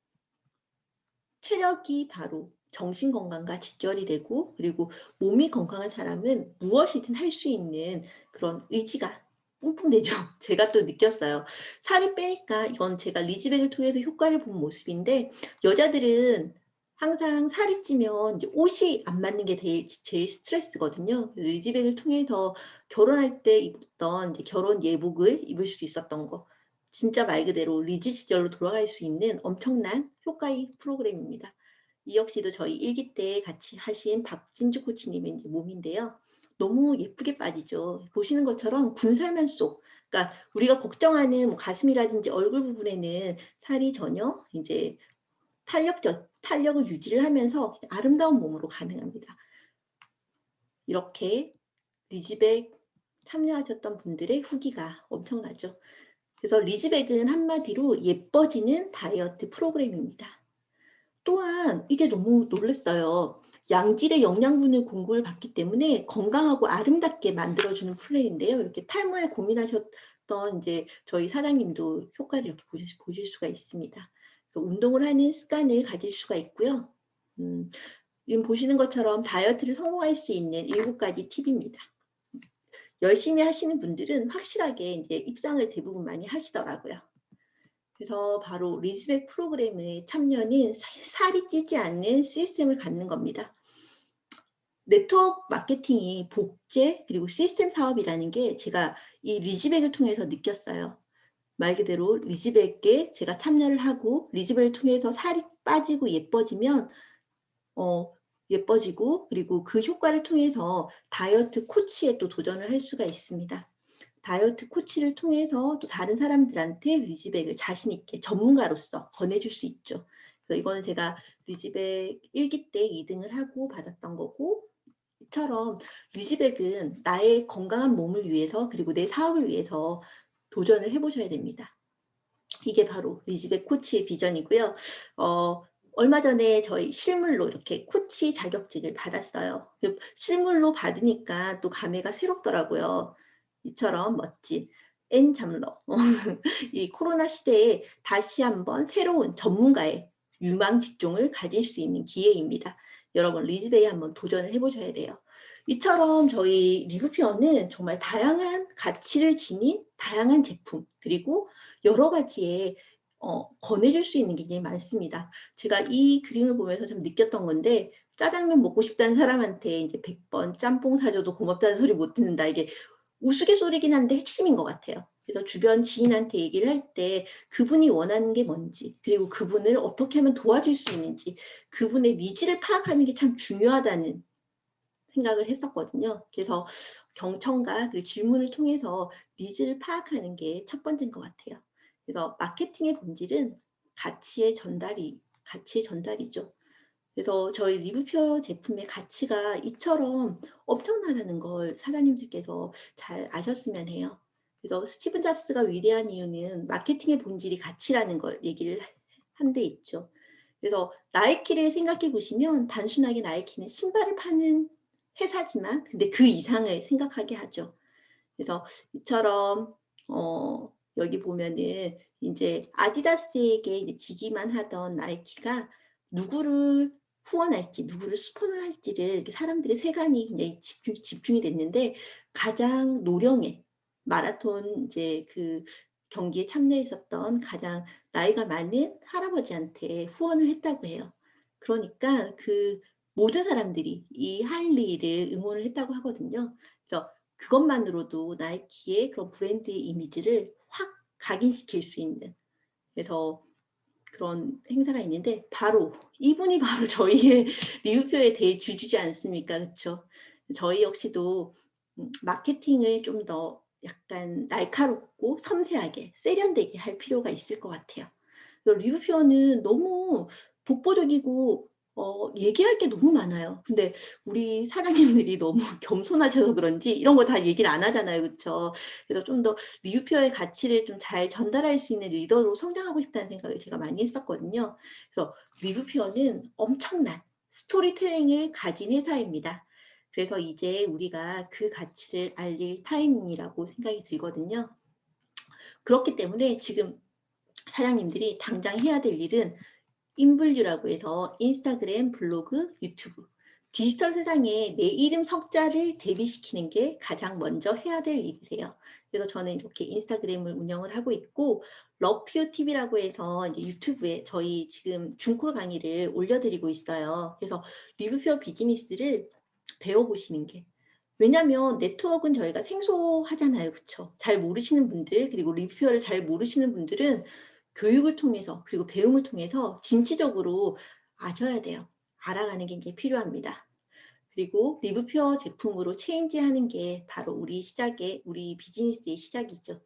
체력이 바로 정신 건강과 직결이 되고 그리고 몸이 건강한 사람은 무엇이든 할 수 있는 그런 의지가 뿜뿜되죠. 제가 또 느꼈어요. 살을 빼니까 이건 제가 리즈백을 통해서 효과를 본 모습인데 여자들은 항상 살이 찌면 이제 옷이 안 맞는 게 제일 스트레스거든요. 리즈백을 통해서 결혼할 때 입었던 이제 결혼 예복을 입을 수 있었던 거. 진짜 말 그대로 리즈 시절로 돌아갈 수 있는 엄청난 효과의 프로그램입니다. 이 역시도 저희 일기 때 같이 하신 박진주 코치님의 몸인데요. 너무 예쁘게 빠지죠. 보시는 것처럼 군살만 쏙. 그러니까 우리가 걱정하는 뭐 가슴이라든지 얼굴 부분에는 살이 전혀 이제 탄력을 유지를 하면서 아름다운 몸으로 가능합니다. 이렇게 리즈백 참여하셨던 분들의 후기가 엄청나죠. 그래서 리즈백은 한마디로 예뻐지는 다이어트 프로그램입니다. 또한 이게 너무 놀랐어요. 양질의 영양분을 공급을 받기 때문에 건강하고 아름답게 만들어주는 플랜인데요. 이렇게 탈모에 고민하셨던 이제 저희 사장님도 효과를 이렇게 보실 수가 있습니다. 그래서 운동을 하는 습관을 가질 수가 있고요. 지금 보시는 것처럼 다이어트를 성공할 수 있는 7가지 팁입니다. 열심히 하시는 분들은 확실하게 이제 입상을 대부분 많이 하시더라고요. 그래서 바로 리즈백 프로그램의 참여는 살이 찌지 않는 시스템을 갖는 겁니다. 네트워크 마케팅이 복제 그리고 시스템 사업이라는 게 제가 이 리즈백을 통해서 느꼈어요. 말 그대로 리즈백에 제가 참여를 하고 리즈백을 통해서 살이 빠지고 예뻐지면 예뻐지고 그리고 그 효과를 통해서 다이어트 코치에 또 도전을 할 수가 있습니다. 다이어트 코치를 통해서 또 다른 사람들한테 리즈백을 자신 있게 전문가로서 권해줄 수 있죠. 그래서 이거는 제가 리즈백 1기 때 2등을 하고 받았던 거고 이처럼 리즈백은 나의 건강한 몸을 위해서 그리고 내 사업을 위해서 도전을 해보셔야 됩니다. 이게 바로 리즈백 코치의 비전이고요. 얼마 전에 저희 실물로 이렇게 코치 자격증을 받았어요. 실물로 받으니까 또 감회가 새롭더라고요. 이처럼 멋진 N 잠러. 이 코로나 시대에 다시 한번 새로운 전문가의 유망 직종을 가질 수 있는 기회입니다. 여러분 리즈베이 한번 도전을 해보셔야 돼요. 이처럼 저희 리브표어는 정말 다양한 가치를 지닌 다양한 제품 그리고 여러 가지의 권해줄 수 있는 게 굉장히 많습니다. 제가 이 그림을 보면서 좀 느꼈던 건데 짜장면 먹고 싶다는 사람한테 이제 100번 짬뽕 사줘도 고맙다는 소리 못 듣는다. 이게 우스갯소리긴 한데 핵심인 것 같아요. 그래서 주변 지인한테 얘기를 할 때 그분이 원하는 게 뭔지 그리고 그분을 어떻게 하면 도와줄 수 있는지 그분의 니즈를 파악하는 게 참 중요하다는 생각을 했었거든요. 그래서 경청과 그리고 질문을 통해서 니즈를 파악하는 게 첫 번째인 것 같아요. 그래서 마케팅의 본질은 가치의 전달이죠. 그래서 저희 리브표 제품의 가치가 이처럼 엄청나다는 걸 사장님들께서 잘 아셨으면 해요. 그래서 스티븐 잡스가 위대한 이유는 마케팅의 본질이 가치라는 걸 얘기를 한 데 있죠. 그래서 나이키를 생각해 보시면 단순하게 나이키는 신발을 파는 회사지만 근데 그 이상을 생각하게 하죠. 그래서 이처럼 여기 보면은 이제 아디다스에게 이제 지기만 하던 나이키가 누구를 후원할지, 누구를 스폰을 할지를 이렇게 사람들의 세간이 굉장히 집중이 됐는데 가장 노령의 마라톤 이제 그 경기에 참여했었던 가장 나이가 많은 할아버지한테 후원을 했다고 해요. 그러니까 그 모든 사람들이 이 하일리를 응원을 했다고 하거든요. 그래서 그것만으로도 나이키의 그런 브랜드의 이미지를 확 각인시킬 수 있는 그래서 그런 행사가 있는데 바로 이분이 바로 저희의 리뷰표에 대주주지 않습니까? 그렇죠? 저희 역시도 마케팅을 좀 더 약간 날카롭고 섬세하게 세련되게 할 필요가 있을 것 같아요. 리뷰표는 너무 독보적이고 얘기할 게 너무 많아요. 근데 우리 사장님들이 너무 겸손하셔서 그런지 이런 거 다 얘기를 안 하잖아요. 그렇죠? 그래서 좀 더 리뷰표의 가치를 좀 잘 전달할 수 있는 리더로 성장하고 싶다는 생각을 제가 많이 했었거든요. 그래서 리뷰표는 엄청난 스토리텔링을 가진 회사입니다. 그래서 이제 우리가 그 가치를 알릴 타이밍이라고 생각이 들거든요. 그렇기 때문에 지금 사장님들이 당장 해야 될 일은 인블류라고 해서 인스타그램, 블로그, 유튜브 디지털 세상에 내 이름 석자를 대비시키는 게 가장 먼저 해야 될 일이세요. 그래서 저는 이렇게 인스타그램을 운영을 하고 있고 럭퓨 TV라고 해서 이제 유튜브에 저희 지금 중콜 강의를 올려드리고 있어요. 그래서 리뷰표 비즈니스를 배워보시는 게 왜냐하면 네트워크는 저희가 생소하잖아요. 그렇죠? 잘 모르시는 분들 그리고 리뷰표를 잘 모르시는 분들은 교육을 통해서 그리고 배움을 통해서 진취적으로 아셔야 돼요. 알아가는 게 이제 필요합니다. 그리고 리뷰표 제품으로 체인지하는 게 바로 우리 비즈니스의 시작이죠.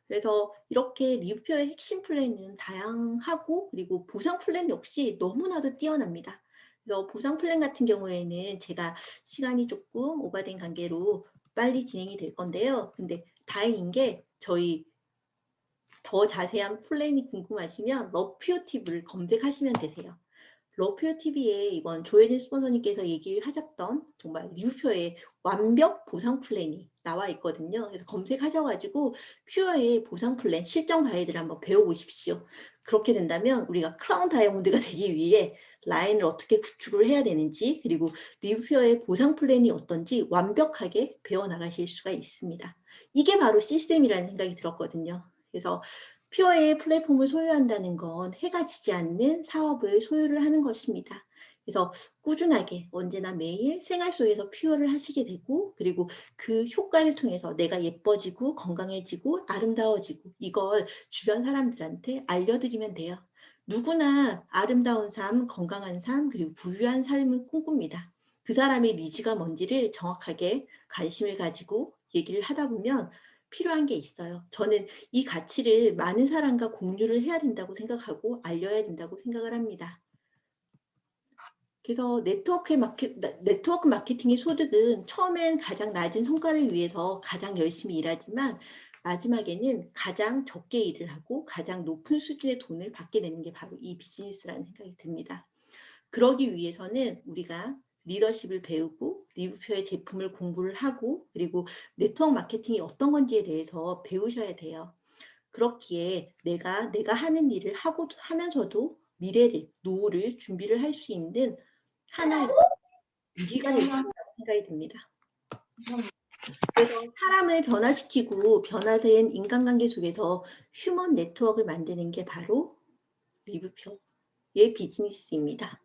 그래서 이렇게 리뷰표의 핵심 플랜은 다양하고 그리고 보상 플랜 역시 너무나도 뛰어납니다. 그래서 보상 플랜 같은 경우에는 제가 시간이 조금 오버된 관계로 빨리 진행이 될 건데요. 근데 다행인 게 저희 더 자세한 플랜이 궁금하시면 러퓨어 TV를 검색하시면 되세요. 러퓨어 TV에 이번 조혜진 스폰서님께서 얘기하셨던 정말 리뷰표의 완벽 보상 플랜이 나와 있거든요. 그래서 검색하셔가지고 퓨어의 보상 플랜 실전 가이드를 한번 배워보십시오. 그렇게 된다면 우리가 크라운 다이아몬드가 되기 위해 라인을 어떻게 구축을 해야 되는지 그리고 리뷰표의 보상 플랜이 어떤지 완벽하게 배워나가실 수가 있습니다. 이게 바로 시스템이라는 생각이 들었거든요. 그래서 퓨어의 플랫폼을 소유한다는 건 해가 지지 않는 사업을 소유를 하는 것입니다. 그래서 꾸준하게 언제나 매일 생활 속에서 퓨어를 하시게 되고 그리고 그 효과를 통해서 내가 예뻐지고 건강해지고 아름다워지고 이걸 주변 사람들한테 알려드리면 돼요. 누구나 아름다운 삶, 건강한 삶, 그리고 부유한 삶을 꿈꿉니다. 그 사람의 니즈가 뭔지를 정확하게 관심을 가지고 얘기를 하다 보면 필요한 게 있어요. 저는 이 가치를 많은 사람과 공유를 해야 된다고 생각하고 알려야 된다고 생각을 합니다. 그래서 네트워크 마케팅의 소득은 처음엔 가장 낮은 성과를 위해서 가장 열심히 일하지만 마지막에는 가장 적게 일을 하고 가장 높은 수준의 돈을 받게 되는 게 바로 이 비즈니스라는 생각이 듭니다. 그러기 위해서는 우리가 리더십을 배우고 리뷰표의 제품을 공부를 하고 그리고 네트워크 마케팅이 어떤 건지에 대해서 배우셔야 돼요. 그렇기에 내가 하는 일을 하면서도 미래를, 노후를 준비를 할 수 있는 하나의 무기가 될 수 있다고 생각이 듭니다. 그래서 사람을 변화시키고 변화된 인간관계 속에서 휴먼 네트워크를 만드는 게 바로 리뷰표의 비즈니스입니다.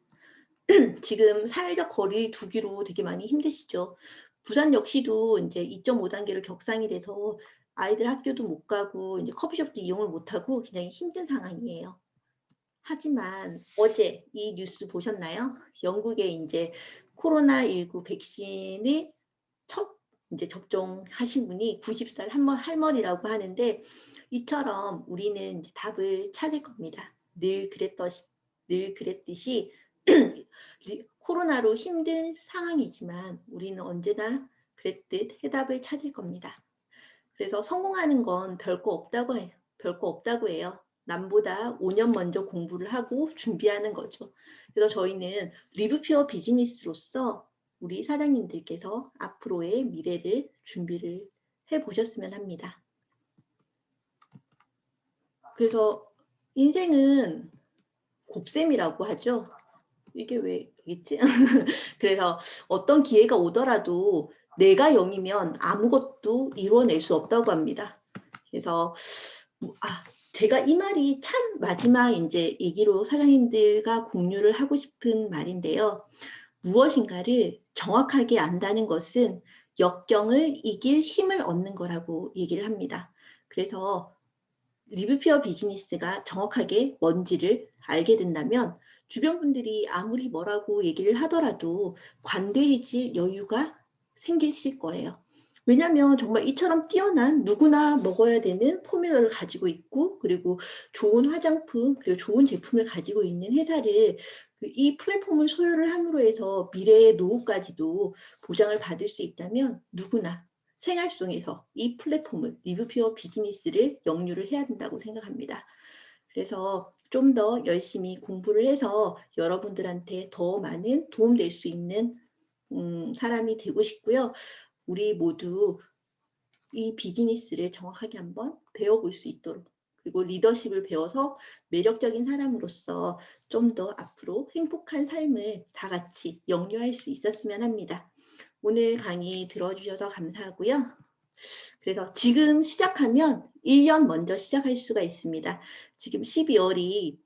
지금 사회적 거리 두기로 되게 많이 힘드시죠. 부산 역시도 이제 2.5단계로 격상이 돼서 아이들 학교도 못 가고 이제 커피숍도 이용을 못 하고 굉장히 힘든 상황이에요. 하지만 어제 이 뉴스 보셨나요? 영국에 이제 코로나19 백신을 첫 이제 접종하신 분이 90살 할머니라고 하는데 이처럼 우리는 이제 답을 찾을 겁니다. 늘 그랬듯이 코로나로 힘든 상황이지만 우리는 언제나 그랬듯 해답을 찾을 겁니다. 그래서 성공하는 건 별거 없다고 해요. 별거 없다고 해요. 남보다 5년 먼저 공부를 하고 준비하는 거죠. 그래서 저희는 리뷰퓨어 비즈니스로서 우리 사장님들께서 앞으로의 미래를 준비를 해보셨으면 합니다. 그래서 인생은 곱셈이라고 하죠. 이게 왜 있지? 그래서 어떤 기회가 오더라도 내가 0이면 아무것도 이루어낼 수 없다고 합니다. 그래서 제가 이 말이 참 마지막 이제 얘기로 사장님들과 공유를 하고 싶은 말인데요. 무엇인가를 정확하게 안다는 것은 역경을 이길 힘을 얻는 거라고 얘기를 합니다. 그래서 리뷰피어 비즈니스가 정확하게 뭔지를 알게 된다면 주변 분들이 아무리 뭐라고 얘기를 하더라도 관대해질 여유가 생기실 거예요. 왜냐하면 정말 이처럼 뛰어난 누구나 먹어야 되는 포뮬러를 가지고 있고 그리고 좋은 화장품 그리고 좋은 제품을 가지고 있는 회사를 이 플랫폼을 소유를 함으로 해서 미래의 노후까지도 보장을 받을 수 있다면 누구나 생활 속에서 이 플랫폼을 리뷰피어 비즈니스를 영유를 해야 된다고 생각합니다. 그래서 좀 더 열심히 공부를 해서 여러분들한테 더 많은 도움 될 수 있는 사람이 되고 싶고요. 우리 모두 이 비즈니스를 정확하게 한번 배워볼 수 있도록 그리고 리더십을 배워서 매력적인 사람으로서 좀 더 앞으로 행복한 삶을 다 같이 영유할 수 있었으면 합니다. 오늘 강의 들어주셔서 감사하고요. 그래서 지금 시작하면 1년 먼저 시작할 수가 있습니다. 지금 12월이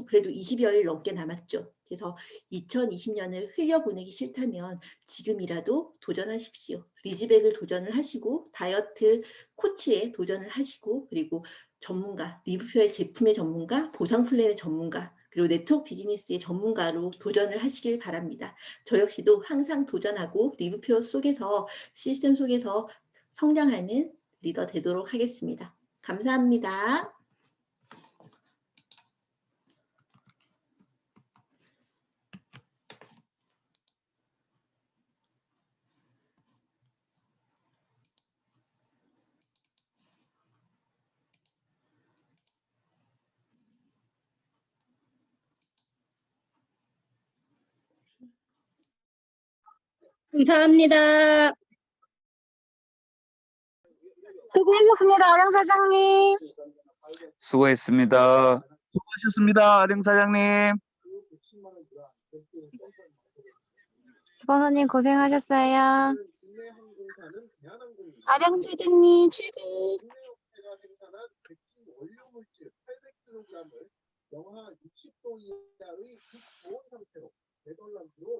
그래도 20여일 넘게 남았죠. 그래서 2020년을 흘려보내기 싫다면 지금이라도 도전하십시오. 리즈백을 도전을 하시고 다이어트 코치에 도전을 하시고 그리고 전문가, 리뷰표의 제품의 전문가, 보상 플랜의 전문가 그리고 네트워크 비즈니스의 전문가로 도전을 하시길 바랍니다. 저 역시도 항상 도전하고 리뷰표 속에서 시스템 속에서 성장하는 리더 되도록 하겠습니다. 감사합니다. 감사합니다. 수고하셨습니다, 아령 사장님. 수고했습니다. 수고하셨습니다, 아령 사장님. 수건호님 고생하셨어요. 아령 사장님 최고. 영하 60도 이하의 극고온 상태로 네덜란드로